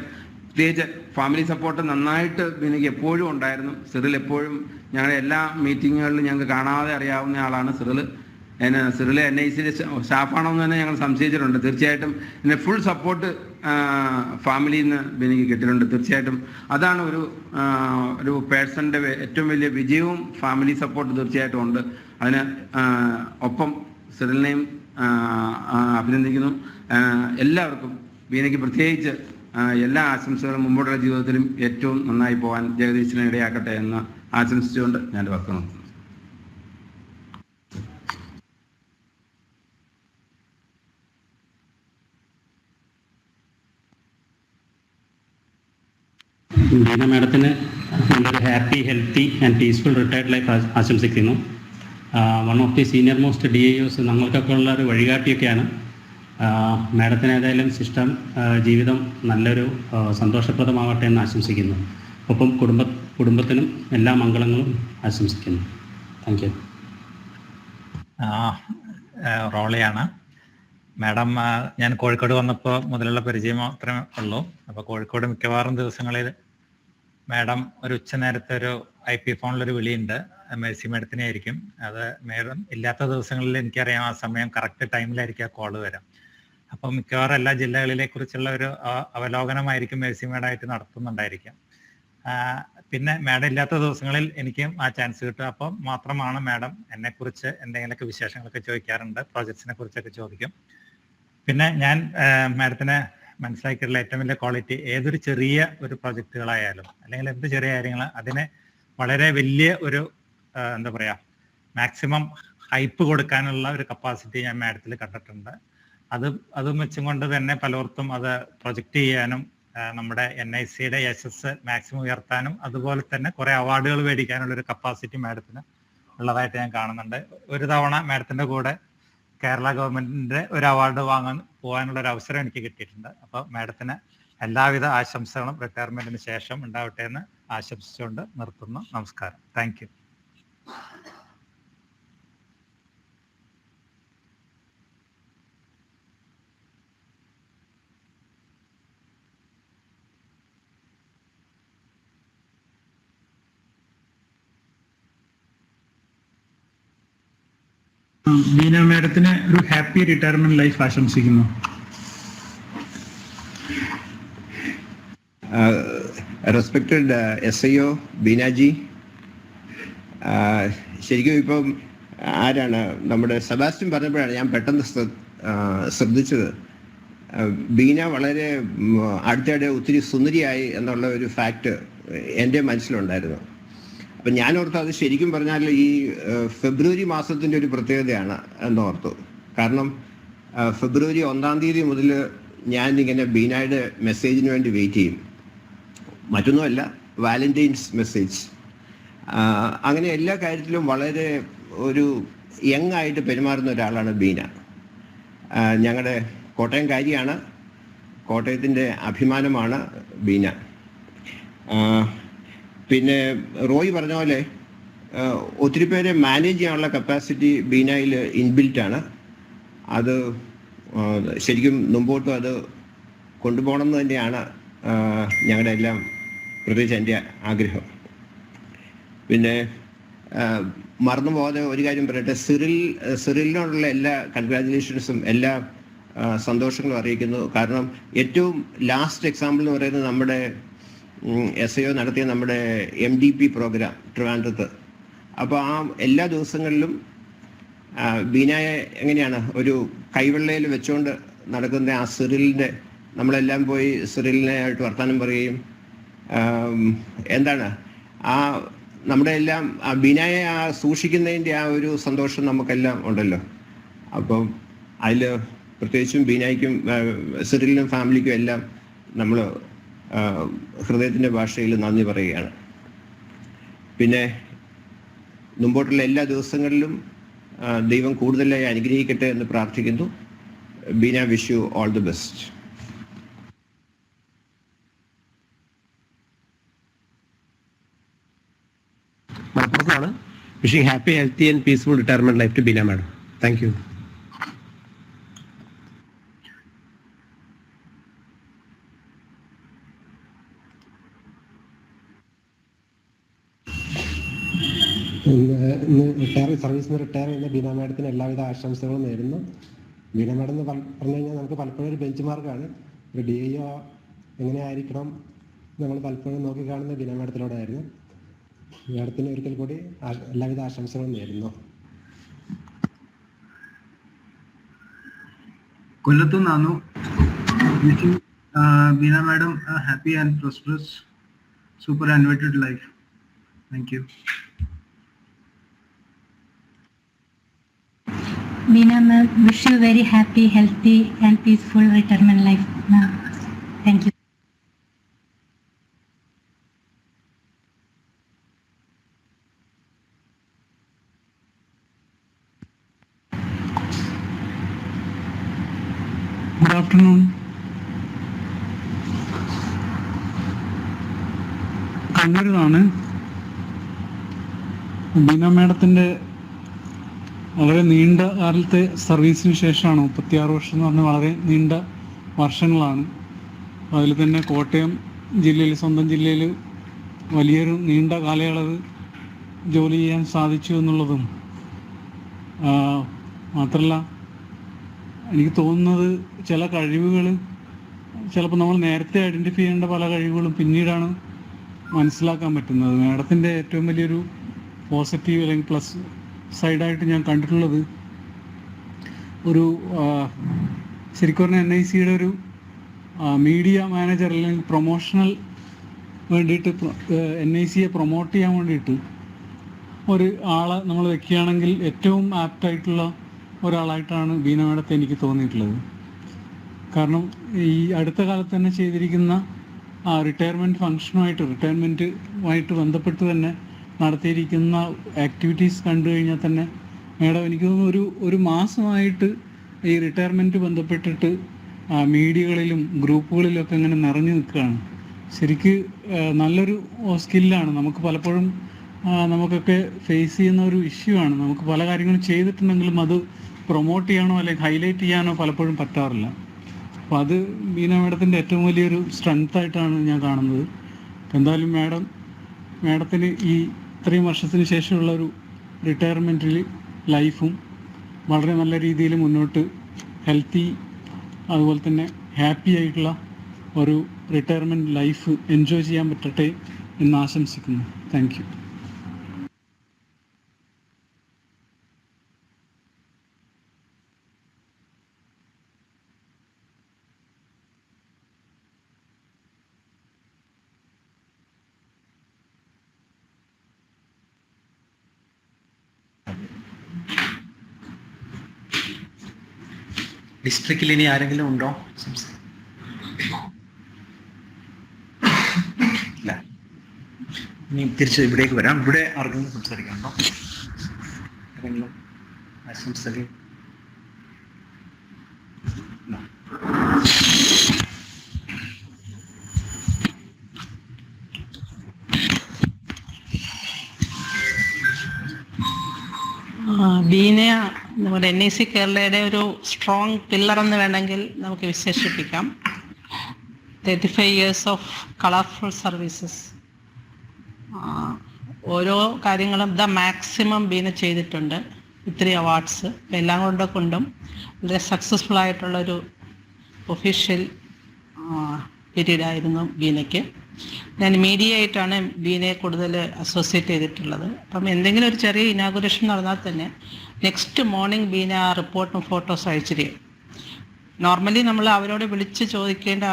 പ്രത്യേകിച്ച് ഫാമിലി സപ്പോർട്ട് നന്നായിട്ട് എനിക്ക് എപ്പോഴും ഉണ്ടായിരുന്നു. സിറിൽ എപ്പോഴും ഞങ്ങളുടെ എല്ലാ മീറ്റിങ്ങുകളിലും ഞങ്ങൾക്ക് കാണാതെ അറിയാവുന്ന ആളാണ് സിറിൽ. സിറിൽ NICയിലെ സ്റ്റാഫാണെന്ന് തന്നെ ഞങ്ങൾ സംശയിച്ചിട്ടുണ്ട്. തീർച്ചയായിട്ടും എന്നെ ഫുൾ സപ്പോർട്ട് ഫാമിലിയിൽ നിന്ന് എനിക്ക് കിട്ടിയിട്ടുണ്ട്. തീർച്ചയായിട്ടും അതാണ് ഒരു പേഴ്സണിൻ്റെ ഏറ്റവും വലിയ വിജയവും. ഫാമിലി സപ്പോർട്ട് തീർച്ചയായിട്ടും ഉണ്ട്. അതിന് ഒപ്പം സിറിലിനെയും അഭിനന്ദിക്കുന്നു. എല്ലാവർക്കും ബീനയ്ക്ക് പ്രത്യേകിച്ച് എല്ലാ ആശംസകളും മുമ്പോട്ടുള്ള ജീവിതത്തിലും ഏറ്റവും നന്നായി പോകാൻ ജഗദീശനെ ഇടയാക്കട്ടെ എന്ന് ആശംസിച്ചുകൊണ്ട് ഞാൻ വാക്ക് നിർത്തുന്നു. ബീന മാഡത്തിന് നല്ലൊരു happy, healthy and peaceful retired life ആശംസിക്കുന്നു. One of the senior most DIOs നമ്മൾക്കൊക്കെ ഉള്ള ഒരു വഴികാട്ടിയൊക്കെയാണ്. മാഡത്തിന് ഏതായാലും സിസ്റ്റം ജീവിതം നല്ലൊരു സന്തോഷപ്രദമാവട്ടെ എന്ന് ആശംസിക്കുന്നു. ഒപ്പം കുടുംബത്തിനും എല്ലാ മംഗളങ്ങളും ആശംസിക്കുന്നു. Thank you. റോളിയാണ് മാഡം. ഞാൻ കോഴിക്കോട് വന്നപ്പോൾ മുതലുള്ള പരിചയം മാത്രമേ ഉള്ളൂ. അപ്പോൾ കോഴിക്കോട് മിക്കവാറും ദിവസങ്ങളിൽ മാഡം ഒരു ഉച്ചനേരത്തെ ഒരു IP ഫോണിലൊരു വിളിയുണ്ട്, മേഴ്സി മാഡത്തിനെ ആയിരിക്കും. അത് മാഡം ഇല്ലാത്ത ദിവസങ്ങളിൽ എനിക്കറിയാം ആ സമയം കറക്റ്റ് ടൈമിലായിരിക്കും ആ കോള് വരാം. അപ്പം മിക്കവാറും എല്ലാ ജില്ലകളിലെ കുറിച്ചുള്ള ഒരു അവലോകനമായിരിക്കും മേഴ്സി മാഡമായിട്ട് നടത്തുന്നുണ്ടായിരിക്കാം. പിന്നെ മാഡം ഇല്ലാത്ത ദിവസങ്ങളിൽ എനിക്കും ആ ചാൻസ് കിട്ടും. അപ്പം മാത്രമാണ് മാഡം എന്നെക്കുറിച്ച് എന്തെങ്കിലുമൊക്കെ വിശേഷങ്ങളൊക്കെ ചോദിക്കാറുണ്ട്, പ്രോജക്ട്സിനെ കുറിച്ചൊക്കെ ചോദിക്കും. പിന്നെ ഞാൻ മാഡത്തിനെ മനസ്സിലാക്കിയിട്ടുള്ള ഏറ്റവും വലിയ ക്വാളിറ്റി, ഏതൊരു ചെറിയ ഒരു പ്രൊജക്റ്റുകളായാലും അല്ലെങ്കിൽ എന്ത് ചെറിയ കാര്യങ്ങൾ അതിനെ വളരെ വലിയ ഒരു എന്താ പറയുക മാക്സിമം ഹൈപ്പ് കൊടുക്കാനുള്ള ഒരു കപ്പാസിറ്റി ഞാൻ മാഡത്തിൽ കണ്ടിട്ടുണ്ട്. അതും വെച്ചും കൊണ്ട് തന്നെ പലർക്കും അത് പ്രൊജക്റ്റ് ചെയ്യാനും നമ്മുടെ NICയുടെ യശസ് മാക്സിമം ഉയർത്താനും അതുപോലെ തന്നെ കുറെ അവാർഡുകൾ മേടിക്കാനുള്ള ഒരു കപ്പാസിറ്റി മാഡത്തിന് ഉള്ളതായിട്ട് ഞാൻ കാണുന്നുണ്ട്. ഒരു തവണ മാഡത്തിൻ്റെ കൂടെ കേരള ഗവൺമെന്റിന്റെ ഒരു അവാർഡ് വാങ്ങാൻ പോകാനുള്ള ഒരു അവസരം എനിക്ക് കിട്ടിയിട്ടുണ്ട്. അപ്പോൾ മാഡത്തിന് എല്ലാവിധ ആശംസകളും റിട്ടയർമെന്റിന് ശേഷം ഉണ്ടാവട്ടെ എന്ന് ആശംസിച്ചുകൊണ്ട് നിർത്തുന്നു. നമസ്കാരം. Thank you. ബീന മാഡത്തിന് ഒരു ഹാപ്പി റിട്ടയർമെന്റ് ലൈഫ് ആശംസിക്കുന്നു. റെസ്പെക്റ്റഡ് SIO ബീനാജി, ശരിക്കും ഇപ്പം ആരാണ് നമ്മുടെ സെബാസ്റ്റ്യൻ പറഞ്ഞപ്പോഴാണ് ഞാൻ പെട്ടെന്ന് ശ്രദ്ധിച്ചത്. ബീന വളരെ അടുത്തിടെ ഒത്തിരി സുന്ദരിയായി എന്നുള്ള ഒരു ഫാക്റ്റ് എൻ്റെ മനസ്സിലുണ്ടായിരുന്നു. അപ്പം ഞാൻ ഓർത്തു അത് ശരിക്കും പറഞ്ഞാൽ ഈ ഫെബ്രുവരി മാസത്തിൻ്റെ ഒരു പ്രത്യേകതയാണ് എന്നോർത്തു. കാരണം ഫെബ്രുവരി 1-ാം തീയതി മുതൽ ഞാൻ ഇങ്ങനെ ബീനയുടെ മെസ്സേജിന് വേണ്ടി വെയിറ്റ് ചെയ്യും. മറ്റൊന്നുമല്ല, വാലന്റൈൻസ് മെസ്സേജ്. അങ്ങനെ എല്ലാ കാര്യത്തിലും വളരെ ഒരു യങ് ആയിട്ട് പെരുമാറുന്ന ഒരാളാണ് ബീന. ഞങ്ങളുടെ കോട്ടയംകാരിയാണ്, കോട്ടയത്തിൻ്റെ അഭിമാനമാണ് ബീന. പിന്നെ റോയ് പറഞ്ഞ പോലെ ഒത്തിരി പേരെ മാനേജ് ചെയ്യാനുള്ള കപ്പാസിറ്റി ബീനയിൽ ഇൻബിൽറ്റാണ്. അത് ശരിക്കും മുമ്പോട്ടും അത് കൊണ്ടുപോകണം എന്ന് തന്നെയാണ് ഞങ്ങളുടെ എല്ലാം, പ്രത്യേകിച്ച് എൻ്റെ ആഗ്രഹം. പിന്നെ മറന്നു പോകാതെ ഒരു കാര്യം പറയട്ടെ, സിറിലിനോടുള്ള എല്ലാ കൺഗ്രാജുലേഷൻസും എല്ലാ സന്തോഷങ്ങളും അറിയിക്കുന്നു. കാരണം ഏറ്റവും ലാസ്റ്റ് എക്സാമ്പിൾ എന്ന് പറയുന്നത് നമ്മുടെ SIO നടത്തിയ നമ്മുടെ MDP പ്രോഗ്രാം ട്രിവാൻഡ്രത്ത്. അപ്പോൾ ആ എല്ലാ ദിവസങ്ങളിലും ബീനയെ എങ്ങനെയാണ് ഒരു കൈവെള്ളയിൽ വെച്ചുകൊണ്ട് നടക്കുന്ന ആ സിറിലിൻ്റെ, നമ്മളെല്ലാം പോയി സിറിലിനായിട്ട് വർത്തമാനം പറയുകയും എന്താണ് ആ നമ്മുടെ എല്ലാം ആ ബീനയെ ആ സൂക്ഷിക്കുന്നതിൻ്റെ ആ ഒരു സന്തോഷം നമുക്കെല്ലാം ഉണ്ടല്ലോ. അപ്പം അതിൽ പ്രത്യേകിച്ചും ബീനയ്ക്കും സിറിലിനും ഫാമിലിക്കും എല്ലാം നമ്മൾ ഹൃദയത്തിൻ്റെ ഭാഷയിൽ നന്ദി പറയുകയാണ്. പിന്നെ മുമ്പോട്ടുള്ള എല്ലാ ദിവസങ്ങളിലും ദൈവം കൂടുതലായി അനുഗ്രഹിക്കട്ടെ എന്ന് പ്രാർത്ഥിക്കുന്നു. Beena, wish you all the best. മലപ്പുറത്താണ്. Wishing happy, healthy and peaceful retirement life to Beena madam. Thank you. ഇന്ന് സർവീസിൽ നിന്ന് റിട്ടയർ ചെയ്യുന്ന ബീന മാഡത്തിന് എല്ലാവിധ ആശംസകളും നേരുന്നു. ബീന മാഡം എന്ന് പറഞ്ഞു കഴിഞ്ഞാൽ നമുക്ക് പലപ്പോഴും ഒരു ബെഞ്ച് മാർക്കാണ്. ഒരു DIO എങ്ങനെയായിരിക്കണം നമ്മൾ പലപ്പോഴും നോക്കിക്കാണുന്ന ബീന മാഡത്തിലൂടെയായിരുന്നു. മാഡത്തിന് ഒരിക്കൽ കൂടി എല്ലാവിധ ആശംസകളും നേരുന്നു. കൊല്ലത്തു നിന്നു wishing Beena madam happy and prosperous superannuated life. Thank you. Beena ma'am, wish you very happy, healthy and peaceful retirement life. Thank you. Good afternoon. കണ്ണൂരിൽ നിന്നാണ്. ബീന മാഡത്തിൻ്റെ വളരെ നീണ്ട കാലത്തെ സർവീസിന് ശേഷമാണ്, 36 വർഷം എന്ന് പറഞ്ഞാൽ വളരെ നീണ്ട വർഷങ്ങളാണ്. അതിൽ തന്നെ കോട്ടയം ജില്ലയിൽ, സ്വന്തം ജില്ലയിൽ വലിയൊരു നീണ്ട കാലയളവ് ജോലി ചെയ്യാൻ സാധിച്ചു എന്നുള്ളതും മാത്രമല്ല, എനിക്ക് തോന്നുന്നത് ചില കഴിവുകൾ ചിലപ്പോൾ നമ്മൾ നേരത്തെ ഐഡൻറ്റിഫൈ ചെയ്യേണ്ട പല കഴിവുകളും പിന്നീടാണ് മനസ്സിലാക്കാൻ പറ്റുന്നത്. മാഡത്തിൻ്റെ ഏറ്റവും വലിയൊരു പോസിറ്റീവ് അല്ലെങ്കിൽ പ്ലസ് സൈഡായിട്ട് ഞാൻ കണ്ടിട്ടുള്ളത് ഒരു ശരിക്കും പറഞ്ഞാൽ NICയുടെ ഒരു മീഡിയ മാനേജർ അല്ലെങ്കിൽ പ്രൊമോഷണൽ വേണ്ടിയിട്ട് NICയെ പ്രൊമോട്ട് ചെയ്യാൻ വേണ്ടിയിട്ട് ഒരു ആളെ നമ്മൾ വെക്കുകയാണെങ്കിൽ ഏറ്റവും ആപ്റ്റായിട്ടുള്ള ഒരാളായിട്ടാണ് ബീന മാഡത്തെ എനിക്ക് തോന്നിയിട്ടുള്ളത്. കാരണം ഈ അടുത്ത കാലത്ത് തന്നെ ചെയ്തിരിക്കുന്ന റിട്ടയർമെൻറ്റുമായിട്ട് ബന്ധപ്പെട്ട് തന്നെ നടത്തിയിരിക്കുന്ന ആക്ടിവിറ്റീസ് കണ്ടു കഴിഞ്ഞാൽ തന്നെ മാഡം എനിക്ക് തോന്നുന്നു ഒരു മാസമായിട്ട് ഈ റിട്ടയർമെൻറ്റ് ബന്ധപ്പെട്ടിട്ട് മീഡിയകളിലും ഗ്രൂപ്പുകളിലൊക്കെ ഇങ്ങനെ നിറഞ്ഞു നിൽക്കുകയാണ്. ശരിക്ക് നല്ലൊരു സ്കില്ലാണ്. നമുക്ക് പലപ്പോഴും നമുക്കൊക്കെ ഫേസ് ചെയ്യുന്ന ഒരു ഇഷ്യൂ ആണ്. നമുക്ക് പല കാര്യങ്ങളും ചെയ്തിട്ടുണ്ടെങ്കിലും അത് പ്രൊമോട്ട് ചെയ്യാനോ അല്ലെങ്കിൽ ഹൈലൈറ്റ് ചെയ്യാനോ പലപ്പോഴും പറ്റാറില്ല. അപ്പോൾ അത് ബീന മാഡത്തിൻ്റെ ഏറ്റവും വലിയൊരു സ്ട്രെങ്ത് ആയിട്ടാണ് ഞാൻ കാണുന്നത്. എന്തായാലും മാഡത്തിന് ഈ ഇത്രയും വർഷത്തിന് ശേഷമുള്ള ഒരു റിട്ടയർമെൻറ്റിൽ ലൈഫും വളരെ നല്ല രീതിയിൽ മുന്നോട്ട് ഹെൽത്തി അതുപോലെ തന്നെ ഹാപ്പി ആയിട്ടുള്ള ഒരു റിട്ടയർമെൻറ്റ് ലൈഫ് എൻജോയ് ചെയ്യാൻ പറ്റട്ടെ എന്ന് ആശംസിക്കുന്നു. Thank you. ഡിസ്ട്രിക്റ്റിൽ ഇനി ആരെങ്കിലും ഉണ്ടോ? ഇല്ല. ഇനി തിരിച്ച് ഇവിടേക്ക് വരാം. ഇവിടെ ആർക്കെങ്കിലും സംസാരിക്കാനുണ്ടോ? ആരെങ്കിലും ആശംസകൾ? ബീന നമ്മുടെ NIC കേരളയുടെ ഒരു സ്ട്രോങ് പില്ലർ എന്ന് വേണമെങ്കിൽ നമുക്ക് വിശേഷിപ്പിക്കാം. 35 years ഓഫ് കളർഫുൾ സർവീസസ്. ഓരോ കാര്യങ്ങളും മാക്സിമം ബീന ചെയ്തിട്ടുണ്ട്. ഇത്തിരി അവാർഡ്സ് എല്ലാം കൊണ്ടും വളരെ സക്സസ്ഫുൾ ആയിട്ടുള്ളൊരു ഒഫീഷ്യൽ പീരീഡായിരുന്നു ബീനയ്ക്ക്. ഞാൻ മീഡിയ ആയിട്ടാണ് ബീനയെ കൂടുതൽ അസോസിയേറ്റ് ചെയ്തിട്ടുള്ളത്. അപ്പം എന്തെങ്കിലും ഒരു ചെറിയ ഇനാഗുറേഷൻ നടന്നാൽ തന്നെ നെക്സ്റ്റ് മോർണിംഗ് ബീന ആ റിപ്പോർട്ടും ഫോട്ടോസും അയച്ചിരിക്കും. നോർമലി നമ്മൾ അവരോട് വിളിച്ച് ചോദിക്കേണ്ട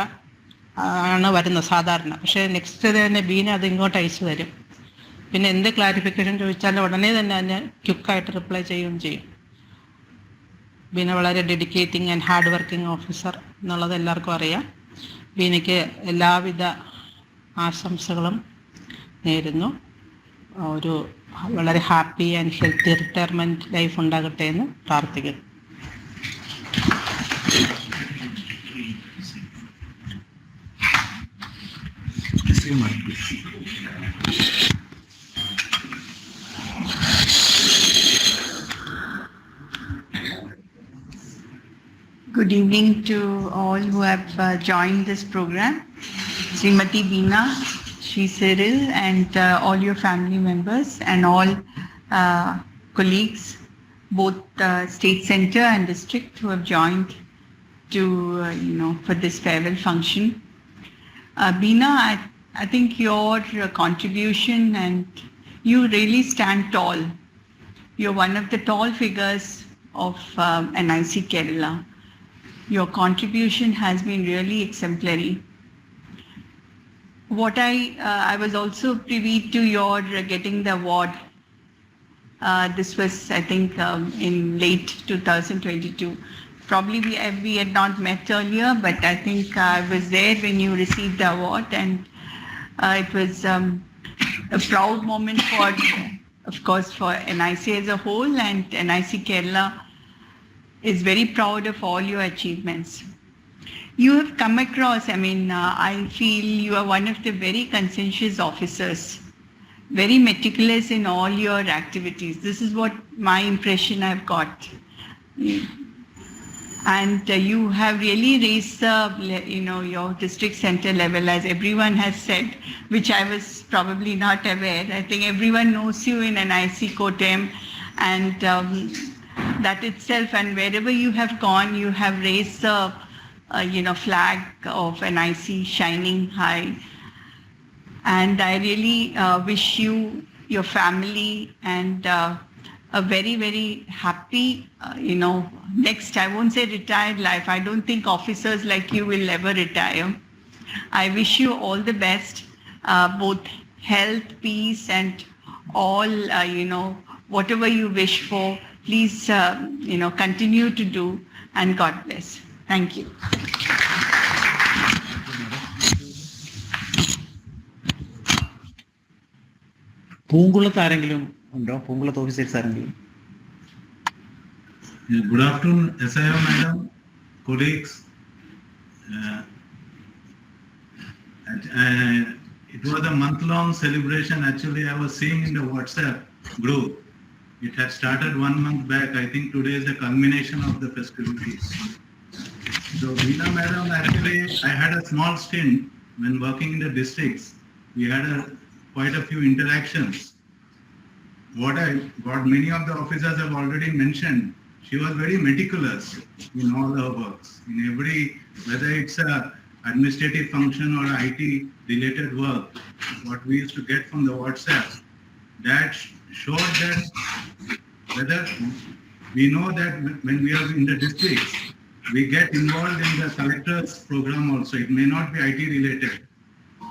ആണ് വരുന്നത് സാധാരണ. പക്ഷേ നെക്സ്റ്റ് തന്നെ ബീന അത് ഇങ്ങോട്ട് അയച്ചു തരും. പിന്നെ എന്ത് ക്ലാരിഫിക്കേഷൻ ചോദിച്ചാലും ഉടനെ തന്നെ അതിന് ക്വിക്കായിട്ട് റിപ്ലൈ ചെയ്യുകയും ചെയ്യും. ബീന വളരെ dedicating and hard working officer എന്നുള്ളത് എല്ലാവർക്കും അറിയാം. ബീനയ്ക്ക് എല്ലാവിധ ആശംസകളും നേരുന്നു. ഒരു വളരെ happy and healthy retirement life ഉണ്ടാകട്ടെ എന്ന് പ്രാർത്ഥിക്കുന്നു. Good evening to all who have joined this program. Srimati Beena, Shri Cyril, and all your family members and all colleagues, both state center and district, who have joined to for this farewell function. Beena, I think your contribution, and you really stand tall. You're one of the tall figures of NIC Kerala. Your contribution has been really exemplary. What I was also privy to your getting the award. This was, I think, in late 2022. Probably we had not met earlier, but I think I was there when you received the award, and it was a proud moment for, of course, for NIC as a whole, and NIC Kerala is very proud of all your achievements. You have come across, I feel you are one of the very conscientious officers, very meticulous in all your activities. This is what my impression I've got. And you have really raised your district center level, as everyone has said, which I was probably not aware. I think everyone knows you in NIC Kottayam, and that itself, and wherever you have gone, you have raised the flag of NIC shining high. And I really wish you, your family, and a very, very happy, next, I won't say retired life. I don't think officers like you will ever retire. I wish you all the best, both health, peace, and all, whatever you wish for. Please, continue to do, and God bless. Thank you. പൂങ്കുളത്ത് ആരെങ്കിലും ഉണ്ടോ? പൂങ്കുളത്ത് officers ആരെങ്കിലും? Good afternoon, SIO madam, colleagues. It was a month-long celebration. Actually, I was seeing in the WhatsApp group. It had started 1 month back. I think today is the culmination of the festivities. So, Veena madam, actually, I had a small stint when working in the districts. We had quite a few interactions. What many of the officers have already mentioned, she was very meticulous in all her works. In every, whether it's a administrative function or IT related work, what we used to get from the WhatsApp, that showed that whether we know that when we are in the districts, we get involved in the collector's program also. It may not be IT related,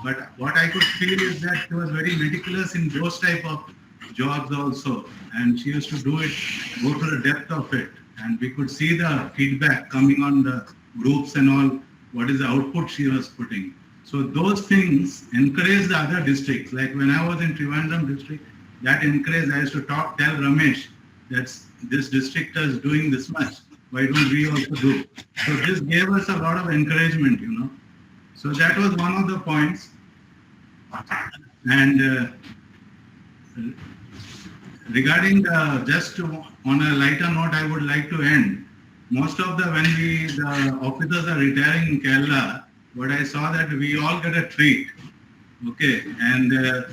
but what I could feel is that she was very meticulous in those type of jobs also, and she used to do it, go to the depth of it, and we could see the feedback coming on the groups and all, what is the output she was putting. So those things encourage the other districts. Like when I was in Trivandrum district, that encouraged, I used to tell Ramesh that this district is doing this much, why don't we also do? So this gave us a lot of encouragement, you know. So that was one of the points. And regarding just on a lighter note, I would like to end. Most of the officers are retiring in Kerala, but I saw that we all get a treat. Okay, and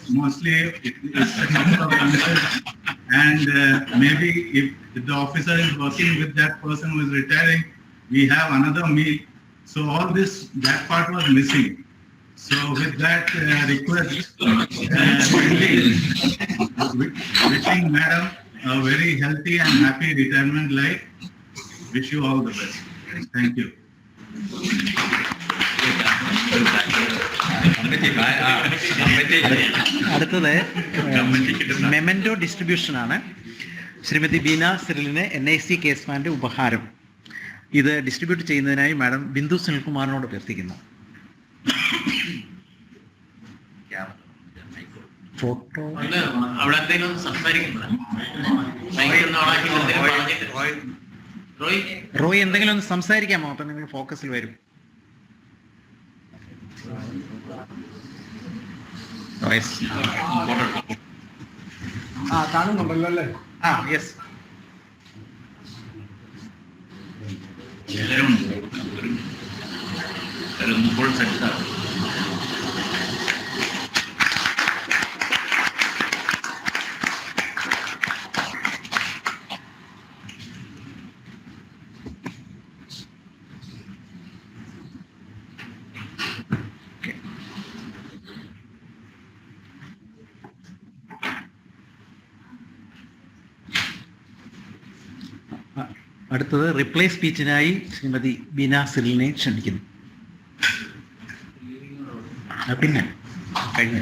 mostly it's a number of answers, and maybe if the officer is working with that person who is retiring, we have another meal. So all this, that part was missing. So with that request, wishing madam a very healthy and happy retirement life. Wish you all the best. Thank you. അടുത്തത് memento distribution ആണ്. Shrimati Beena സിറിലിന് NIC കേസ്മാന്റെ ഉപഹാരം. ഇത് distribute ചെയ്യുന്നതിനായി madam Bindu സുനിൽകുമാറിനോട് അഭ്യർത്ഥിക്കുന്നു. Photo അവിടെ എന്തെങ്കിലും റോയ് എന്തെങ്കിലും ഒന്ന് സംസാരിക്കാമോ? അപ്പൊ നിങ്ങൾ ഫോക്കസിൽ വരും. കാണുന്നുണ്ടല്ലോ അല്ലേ? യെസ്. ഫുൾ സെറ്റാണ്. അടുത്തത് റിപ്ലൈ സ്പീച്ചിനായി ശ്രീമതി ബീന സിറിലിനെ ക്ഷണിക്കുന്നു. പിന്നെ കഴിഞ്ഞ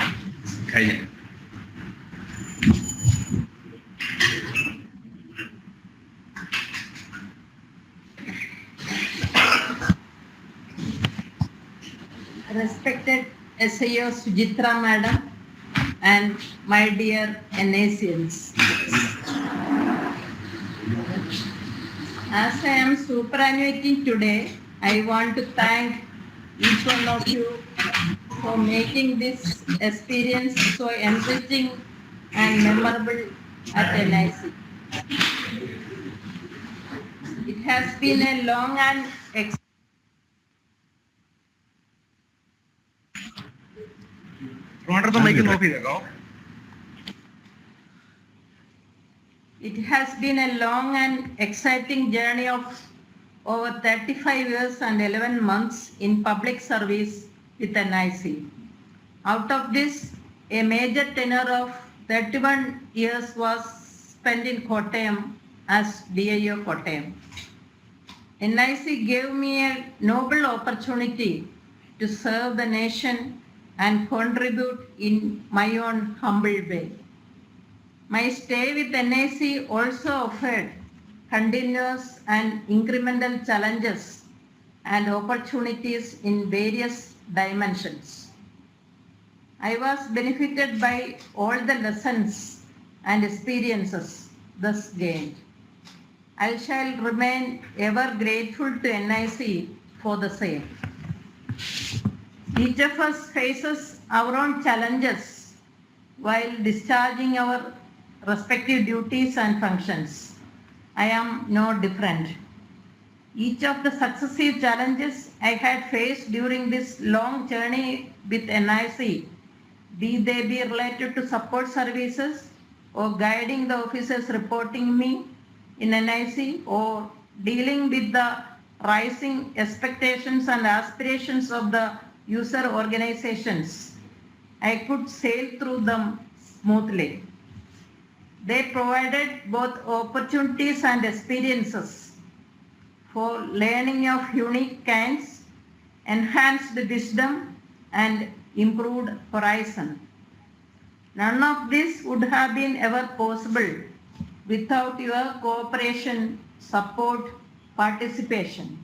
Respected SIO Sujitra Madam and my dear NICians. As I am superannuating today, I want to thank each one of you for making this experience so enriching and memorable at NIC. It has been a long and It has been a long and exciting journey of over 35 years and 11 months in public service with NIC. Out of this, a major tenure of 31 years was spent in Kottayam as DIO Kottayam. NIC gave me a noble opportunity to serve the nation and contribute in my own humble way. My stay with NIC also offered continuous and incremental challenges and opportunities in various dimensions. I was benefited by all the lessons and experiences thus gained. I shall remain ever grateful to NIC for the same. Each of us faces our own challenges while discharging our respective duties and functions. I am no different. Each of the successive challenges I had faced during this long journey with NIC, be they be related to support services or guiding the officers reporting me in NIC or dealing with the rising expectations and aspirations of the user organizations, I could sail through them smoothly. They provided both opportunities and experiences for learning of unique kinds, enhanced wisdom, and improved horizon. None of this would have been ever possible without your cooperation, support, participation.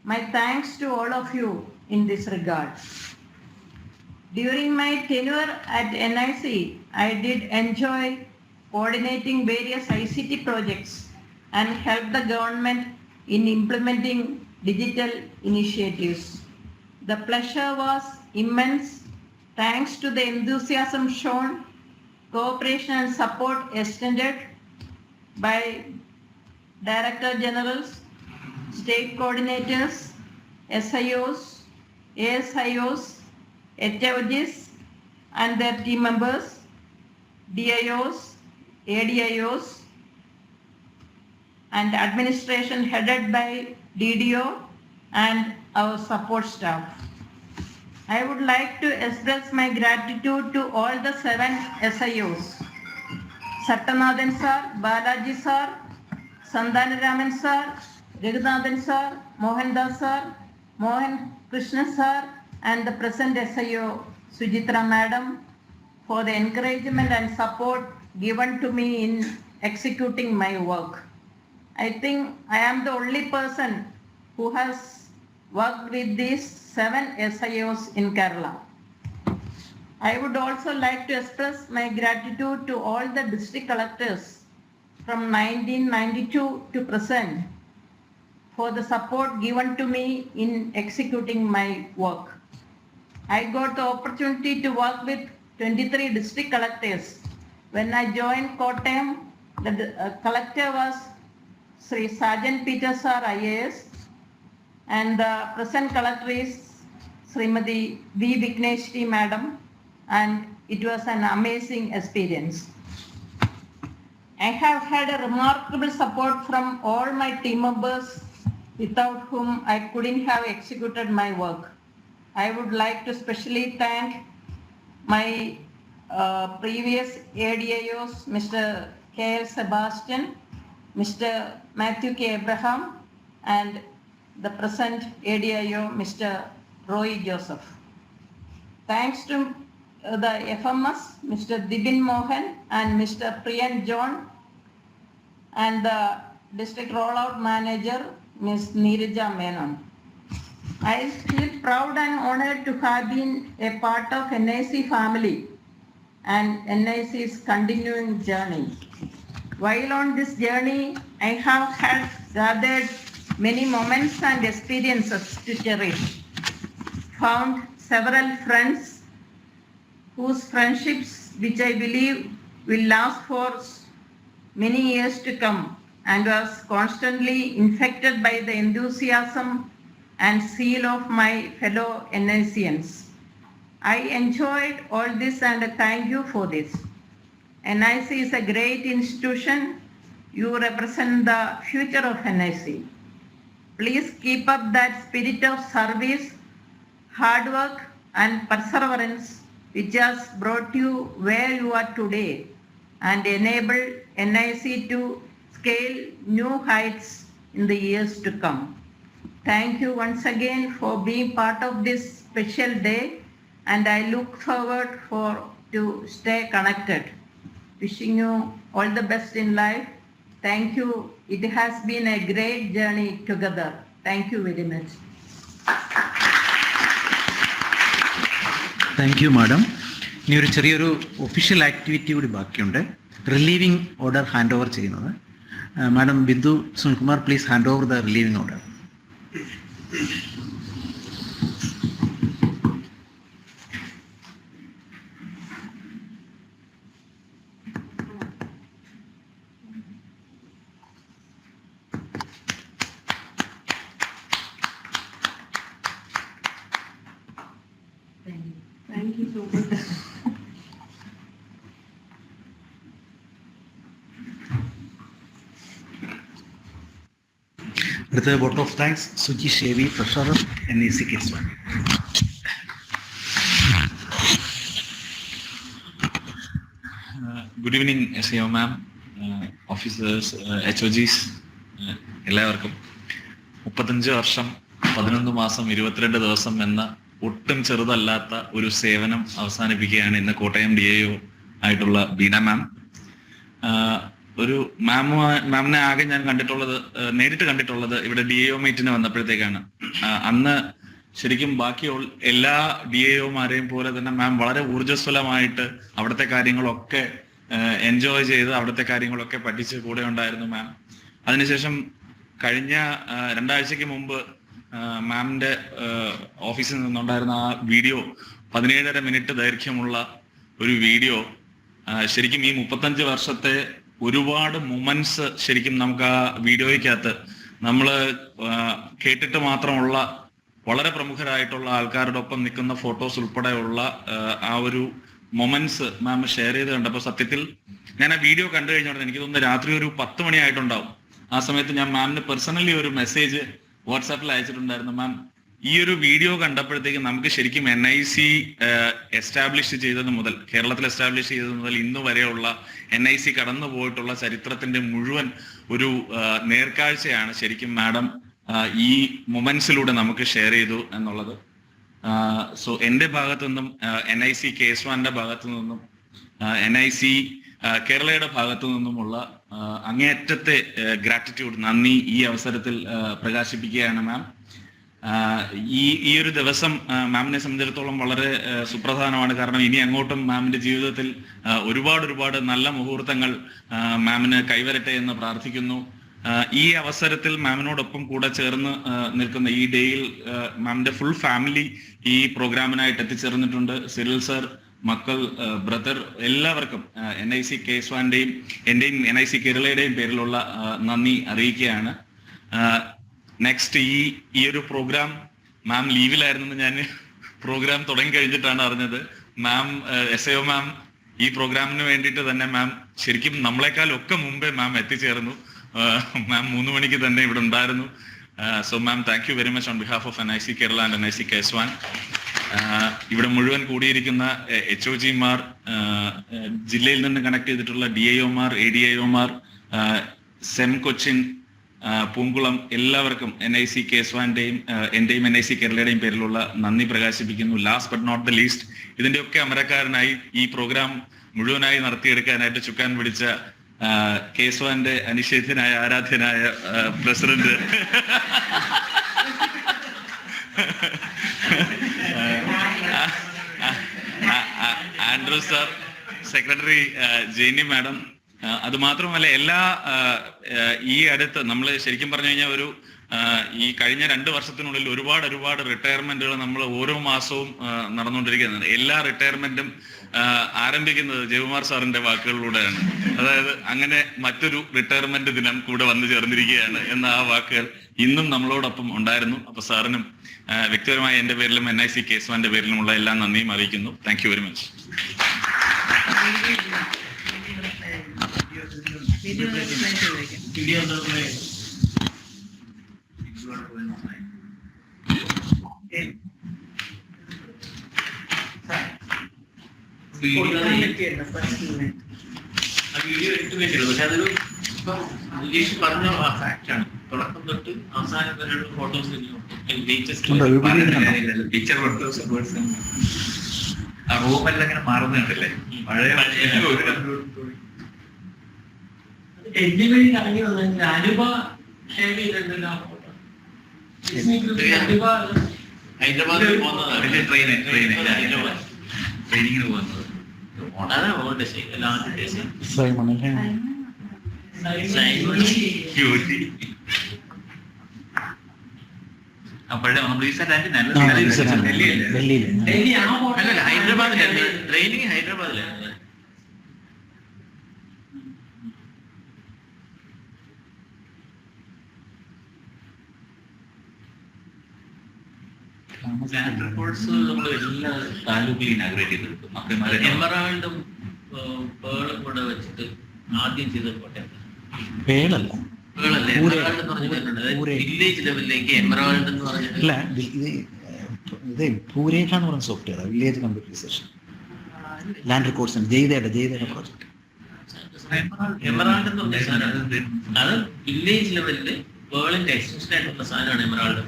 My thanks to all of you in this regard. During my tenure at NIC, I did enjoy coordinating various ICT projects and helped the government in implementing digital initiatives. The pleasure was immense thanks to the enthusiasm shown, cooperation and support extended by Director Generals, State Coordinators, SIOs, ASIOs, HOGs and their team members, DIOs, ADIOs, and administration headed by DDO and our support staff. I would like to express my gratitude to all the 7 SIOs, Sattanathan sir, Balaji sir, Sandanaraman sir, Jaganathan sir, Mohandas sir, Mohan Krishna sir, and the present SIO, Sujitra madam, for the encouragement and support given to me in executing my work. I think I am the only person who has worked with these 7 SIOs in Kerala. I would also like to express my gratitude to all the district collectors from 1992 to present for the support given to me in executing my work. I got the opportunity to work with 23 district collectors. When I joined Kottayam, the collector was Sri Sergeant Peter Sir IAS and the present collector is Srimati V. Vignesh Madam, and it was an amazing experience. I have had a remarkable support from all my team members without whom I couldn't have executed my work. I would like to specially thank my previous ADIOs, Mr. K.L. Sebastian, Mr. Matthew K. Abraham, and the present ADIO, Mr. Roy Joseph. Thanks to the FMS, Mr. Dibin Mohan and Mr. Priyan John, and the district rollout manager, Ms. Neerija Menon. I feel proud and honored to have been a part of NIC family and NIC's continuing journey. While on this journey, I have had gathered many moments and experiences to cherish, found several friends whose friendships, which I believe will last for many years to come, and was constantly infected by the enthusiasm and zeal of my fellow NICians. I enjoyed all this and thank you for this. NIC is a great institution. You represent the future of NIC. Please keep up that spirit of service, hard work and perseverance which has brought you where you are today and enabled NIC to scale new heights in the years to come. Thank you once again for being part of this special day, and I look forward to stay connected. Wishing you all the best in life. Thank you. It has been a great journey together. Thank you very much. Thank you madam. ഇനി ഒരു ചെറിയൊരു official activity കൂടി ബാക്കിയുണ്ട്. Relieving order hand over ചെയ്യുന്നത്. Madam Bindu Sunkumar, please hand over the relieving order. Thank you so much. With a vote of thanks, Suji Shevi, Treasurer, NEC Case 1. Good evening, SAO ma'am, officers, HOGs, എല്ലാവർക്കും 35 വർഷം 11 മാസം 22 ദിവസം എന്ന ഒട്ടും ചെറുതല്ലാത്ത ഒരു സേവനം അവസാനിപ്പിക്കുകയാണ് ഇന്ന് കോട്ടയം DIO ആയിട്ടുള്ള ബീന മാം. ഒരു മാമിനെ ആകെ ഞാൻ കണ്ടിട്ടുള്ളത്, നേരിട്ട് കണ്ടിട്ടുള്ളത് ഇവിടെ DIO മീറ്റിന് വന്നപ്പോഴത്തേക്കാണ്. അന്ന് ശരിക്കും ബാക്കിയുള്ള എല്ലാ DIO-മാരെയും പോലെ തന്നെ മാം വളരെ ഊർജ്ജസ്വലമായിട്ട് അവിടുത്തെ കാര്യങ്ങളൊക്കെ എൻജോയ് ചെയ്ത് അവിടുത്തെ കാര്യങ്ങളൊക്കെ പഠിച്ച് കൂടെ ഉണ്ടായിരുന്നു മാം. അതിനുശേഷം കഴിഞ്ഞ 2 ആഴ്ചയ്ക്ക് മുമ്പ് മാമിന്റെ ഓഫീസിൽ നിന്നുണ്ടായിരുന്ന ആ വീഡിയോ 17.5 മിനിറ്റ് ദൈർഘ്യമുള്ള ഒരു വീഡിയോ ശരിക്കും ഈ 35 വർഷത്തെ ഒരുപാട് മൊമെന്റ്സ് ശരിക്കും നമുക്ക് ആ വീഡിയോയ്ക്കകത്ത് നമ്മൾ കേട്ടിട്ട് മാത്രമുള്ള വളരെ പ്രമുഖരായിട്ടുള്ള ആൾക്കാരുടെ ഒപ്പം നിൽക്കുന്ന ഫോട്ടോസ് ഉൾപ്പെടെയുള്ള ആ ഒരു മൊമെന്റ്സ് മാം ഷെയർ ചെയ്ത് കണ്ടപ്പോൾ സത്യത്തിൽ ഞാൻ ആ വീഡിയോ കണ്ടു കഴിഞ്ഞോടെ എനിക്ക് തോന്നുന്നു രാത്രി ഒരു 10 മണിയായിട്ടുണ്ടാവും. ആ സമയത്ത് ഞാൻ മാമിന് പേഴ്സണലി ഒരു മെസ്സേജ് വാട്സാപ്പിൽ അയച്ചിട്ടുണ്ടായിരുന്നു. മാം, ഈ ഒരു വീഡിയോ കണ്ടപ്പോഴത്തേക്ക് നമുക്ക് ശരിക്കും NIC എസ്റ്റാബ്ലിഷ് ചെയ്തത് മുതൽ, കേരളത്തിൽ എസ്റ്റാബ്ലിഷ് ചെയ്തത് മുതൽ ഇന്ന് വരെയുള്ള NIC കടന്നു പോയിട്ടുള്ള ചരിത്രത്തിന്റെ മുഴുവൻ ഒരു നേർക്കാഴ്ചയാണ് ശരിക്കും മാഡം ഈ മൊമെന്റ്സിലൂടെ നമുക്ക് ഷെയർ ചെയ്തു എന്നുള്ളത്. സോ എൻ്റെ ഭാഗത്തു നിന്നും NIC കേസ് 1ന്റെ ഭാഗത്തു നിന്നും NIC കേരളയുടെ ഭാഗത്തു നിന്നുമുള്ള അങ്ങേയറ്റത്തെ ഗ്രാറ്റിറ്റ്യൂഡ്, നന്ദി ഈ അവസരത്തിൽ പ്രകാശിപ്പിക്കുകയാണ് മാം. ഈ ഒരു ദിവസം മാമിനെ സംബന്ധിച്ചിടത്തോളം വളരെ സുപ്രധാനമാണ്. കാരണം ഇനി അങ്ങോട്ടും മാമിന്റെ ജീവിതത്തിൽ ഒരുപാട് നല്ല മുഹൂർത്തങ്ങൾ മാമിന് കൈവരട്ടെ എന്ന് പ്രാർത്ഥിക്കുന്നു. ഈ അവസരത്തിൽ മാമിനോടൊപ്പം കൂടെ ചേർന്ന് നിൽക്കുന്ന ഈ ഡേയിൽ മാമിന്റെ ഫുൾ ഫാമിലി ഈ പ്രോഗ്രാമിനായിട്ട് എത്തിച്ചേർന്നിട്ടുണ്ട്. സിറിൽ സർ, മക്കൾ, ബ്രദർ, എല്ലാവർക്കും NIC കേസ് 1ന്റെയും എന്റെയും NIC കേരളയുടെയും പേരിലുള്ള നന്ദി അറിയിക്കുകയാണ്. നെക്സ്റ്റ് ഈ ഒരു പ്രോഗ്രാം മാം ലീവിലായിരുന്നെന്ന് ഞാൻ പ്രോഗ്രാം തുടങ്ങി കഴിഞ്ഞിട്ടാണ് അറിഞ്ഞത്. മാം SAO മാം ഈ പ്രോഗ്രാമിന് വേണ്ടിയിട്ട് തന്നെ മാം ശരിക്കും നമ്മളെക്കാൾ ഒക്കെ മുമ്പേ മാം എത്തിച്ചേർന്നു. മാം 3 മണിക്ക് തന്നെ ഇവിടെ ഉണ്ടായിരുന്നു. So ma'am, thank you very much on behalf of NIC Kerala and NIC case 1. ഇവിടെ മുഴുവൻ കൂടിയിരിക്കുന്ന HOG-മാർ, ജില്ലയിൽ നിന്ന് കണക്ട് ചെയ്തിട്ടുള്ള DIO-മാർ, ADIO-മാർ, സെം കൊച്ചിൻ, പൂങ്കുളം, എല്ലാവർക്കും NIC കേസ് 1ന്റെയും എന്റെയും NIC കേരളയുടെയും പേരിലുള്ള നന്ദി പ്രകാശിപ്പിക്കുന്നു. Last but not the least, ഇതിന്റെയൊക്കെ അമരക്കാരനായി ഈ പ്രോഗ്രാം മുഴുവനായി നടത്തിയെടുക്കാനായിട്ട് ചുക്കാൻ പിടിച്ച കേസ് 1ന്റെ അനിഷേധ്യനായ ആരാധ്യനായ president Andrew sir, secretary Jainy madam, അത് മാത്രമല്ല എല്ലാ ഈ അടുത്ത് നമ്മൾ ശരിക്കും പറഞ്ഞു കഴിഞ്ഞാൽ ഒരു ഈ കഴിഞ്ഞ 2 വർഷത്തിനുള്ളിൽ ഒരുപാട് റിട്ടയർമെന്റുകൾ നമ്മൾ ഓരോ മാസവും നടന്നുകൊണ്ടിരിക്കുന്നുണ്ട്. എല്ലാ റിട്ടയർമെന്റും ആരംഭിക്കുന്നത് ജയകുമാർ സാറിന്റെ വാക്കുകളിലൂടെയാണ്. അതായത് അങ്ങനെ മറ്റൊരു റിട്ടയർമെന്റ് ദിനം കൂടെ വന്നു ചേർന്നിരിക്കുകയാണ് എന്ന ആ വാക്കുകൾ ഇന്നും നമ്മളോടൊപ്പം ഉണ്ടായിരുന്നു. അപ്പൊ സാറിനും വ്യക്തിപരമായി എന്റെ പേരിലും NIC കേസ് 1ന്റെ പേരിലുമുള്ള എല്ലാ നന്ദിയും അറിയിക്കുന്നു. Thank you very much. Video എടുത്തു വെച്ചിരുന്നു. പക്ഷെ അതൊരു ഇംഗ്ലീഷ് പറഞ്ഞ ഫാക്റ്റാണ്. തുടക്കം തൊട്ട് അവസാനം വരെയുള്ള ഫോട്ടോസ് ടീച്ചർ ഫോട്ടോസ് ആ റൂമെല്ലാം ഇങ്ങനെ മാറുന്നുണ്ടല്ലേ, പഴയ എന്റെ വഴി കറങ്ങി വന്നെങ്കിൽ അനുപ ഷെയർ ചെയ്തിട്ടുണ്ടല്ലോ ആ ഫോട്ടോ. ഹൈദരാബാദിൽ പോകുന്നതാണ്. ട്രെയിനിങ്ങിന് പോകുന്നത് അതാണ് ഓൾഡ് ശരി. സൈമൺ അല്ലേ? പഴയ നമ്മൾ ഈ സെറ്റ് ഡൽഹിയിൽ അല്ലല്ല, ഹൈദരാബാദിലാണ് ട്രെയിനിങ്. ഹൈദരാബാദിലാണ്. ലാൻഡ് റിപ്പോർട്ട്സ് നമ്മൾ എല്ലാ താലൂക്കിൽ ഇനാഗ്രേറ്റ് ചെയ്തെടുക്കും. മക്കന്മാരെ എമറാൾഡും പേളും കൂടെ വെച്ചിട്ട് ആദ്യം ചെയ്ത കോട്ടയം. പേളല്ല, പേളല്ലേ, എമറാൾഡ് എന്ന് പറഞ്ഞ പേരുണ്ട്. വില്ലേജ് ലെവലിലേക്ക് എമറാൾഡ് എന്ന് പറഞ്ഞിട്ട് അല്ല, ഇത് പൂരേഖാന്ന് പറഞ്ഞ software, village computerisation, land records, ജയ്തയുടെ പ്രോജക്ട്. എമറാൾഡ് എന്ന് പറഞ്ഞ സാധനം അത് വില്ലേജ് ലെവലില് പേളിന്റെ എക്സ്റ്റൻഷൻ ആയിട്ടുള്ള സാധനമാണ് എമറാൾഡ്.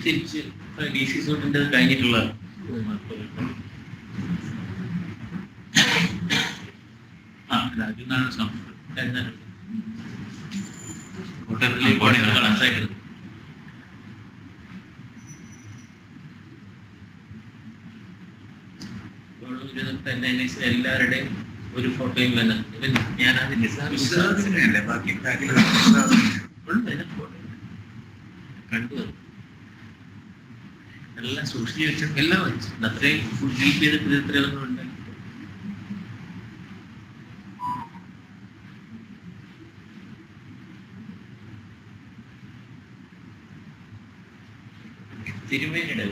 തിരിച്ച് DC സൂട്ടിന്റെ കഴിഞ്ഞിട്ടുള്ള എല്ലാവരുടെയും ഒരു ഫോട്ടോയും വേണം. ഞാൻ അതിന്റെ കണ്ടു എല്ലാം സൂക്ഷിച്ച് വെച്ചിട്ട് എല്ലാം വെച്ചു. അത്രയും ഫുഡ് കീപ്പ് ചെയ്തിട്ട് ഇത്രയൊന്നും ഉണ്ടായി. തിരുമേനിയുടെ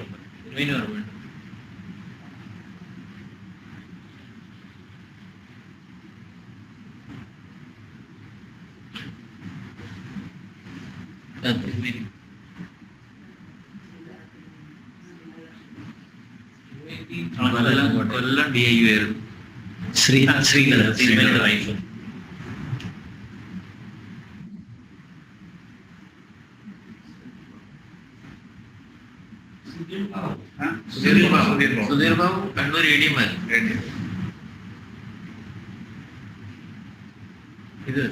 തിരുമേനി ഓർമ്മയുണ്ട്. തിരുമേനി കൊല്ലം DIU ആയിരുന്നു. ശ്രീനഗർ വൈഫ്. സുധീർ ബാബു കണ്ണൂർ ADM ആയിരുന്നു. ഇത്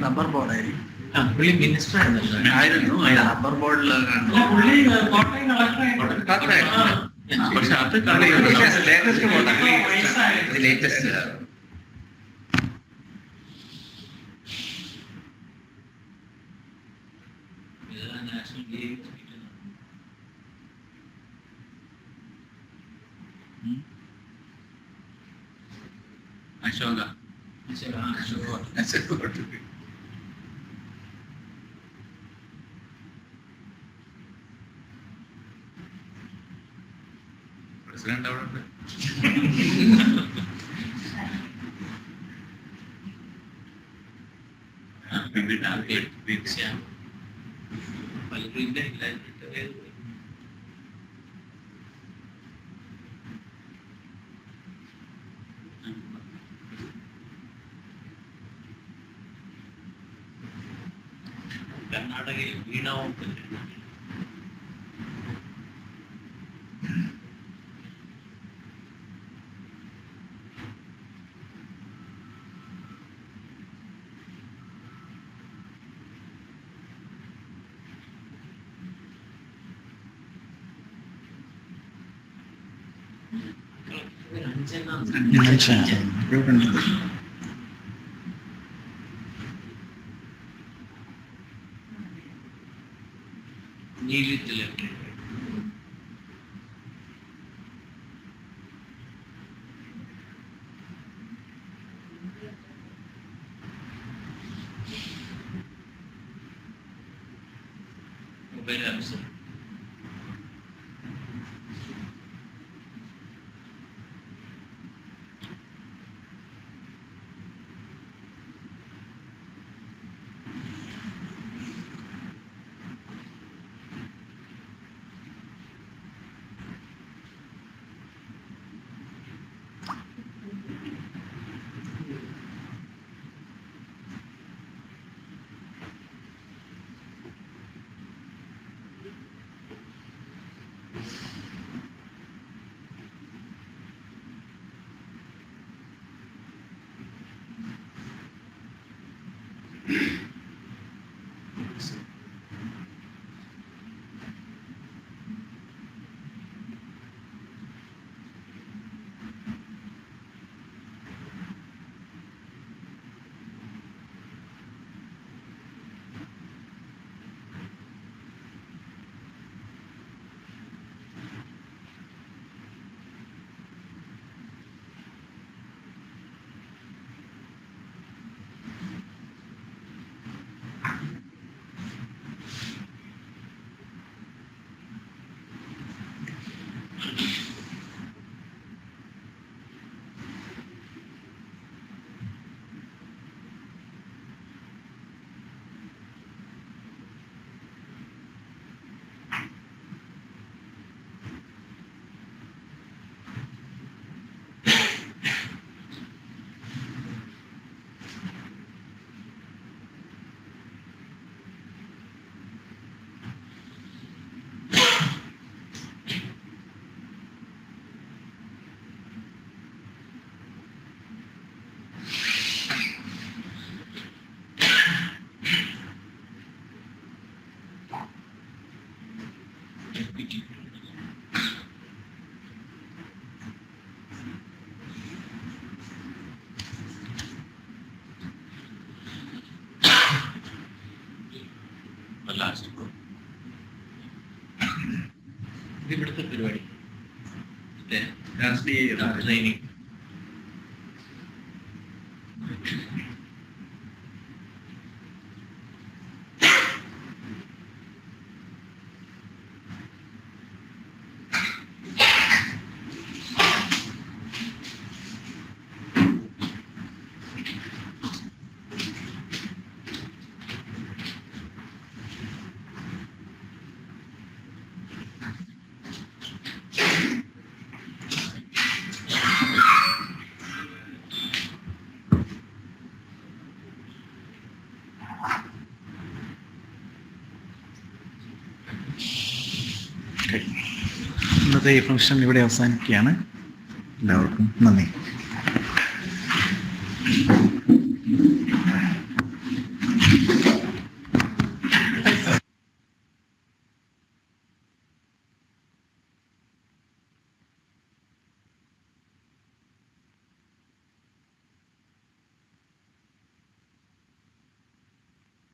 റബ്ബർ ബോർഡായിരുന്നു. പുള്ളി മിനിസ്റ്റർ ആയിരുന്നു. റബ്ബർ ബോർഡിൽ പക്ഷെ അത് ലേറ്റസ്റ്റ് ബോർഡാണ്. ലേറ്റസ്റ്റ് അശോക പ്രസിഡന്റ് അവിടെ ഉണ്ട്. പലരും ഇല്ല. കർണാടകയിൽ വീണാവും ഇവിടുത്തെ പരിപാടി രാഷ്ട്രീയ ട്രെയിനിങ്. ഇന്നത്തെ ഈ ഫംഗ്ഷൻ ഇവിടെ അവസാനിക്കുകയാണ്. എല്ലാവർക്കും നന്ദി.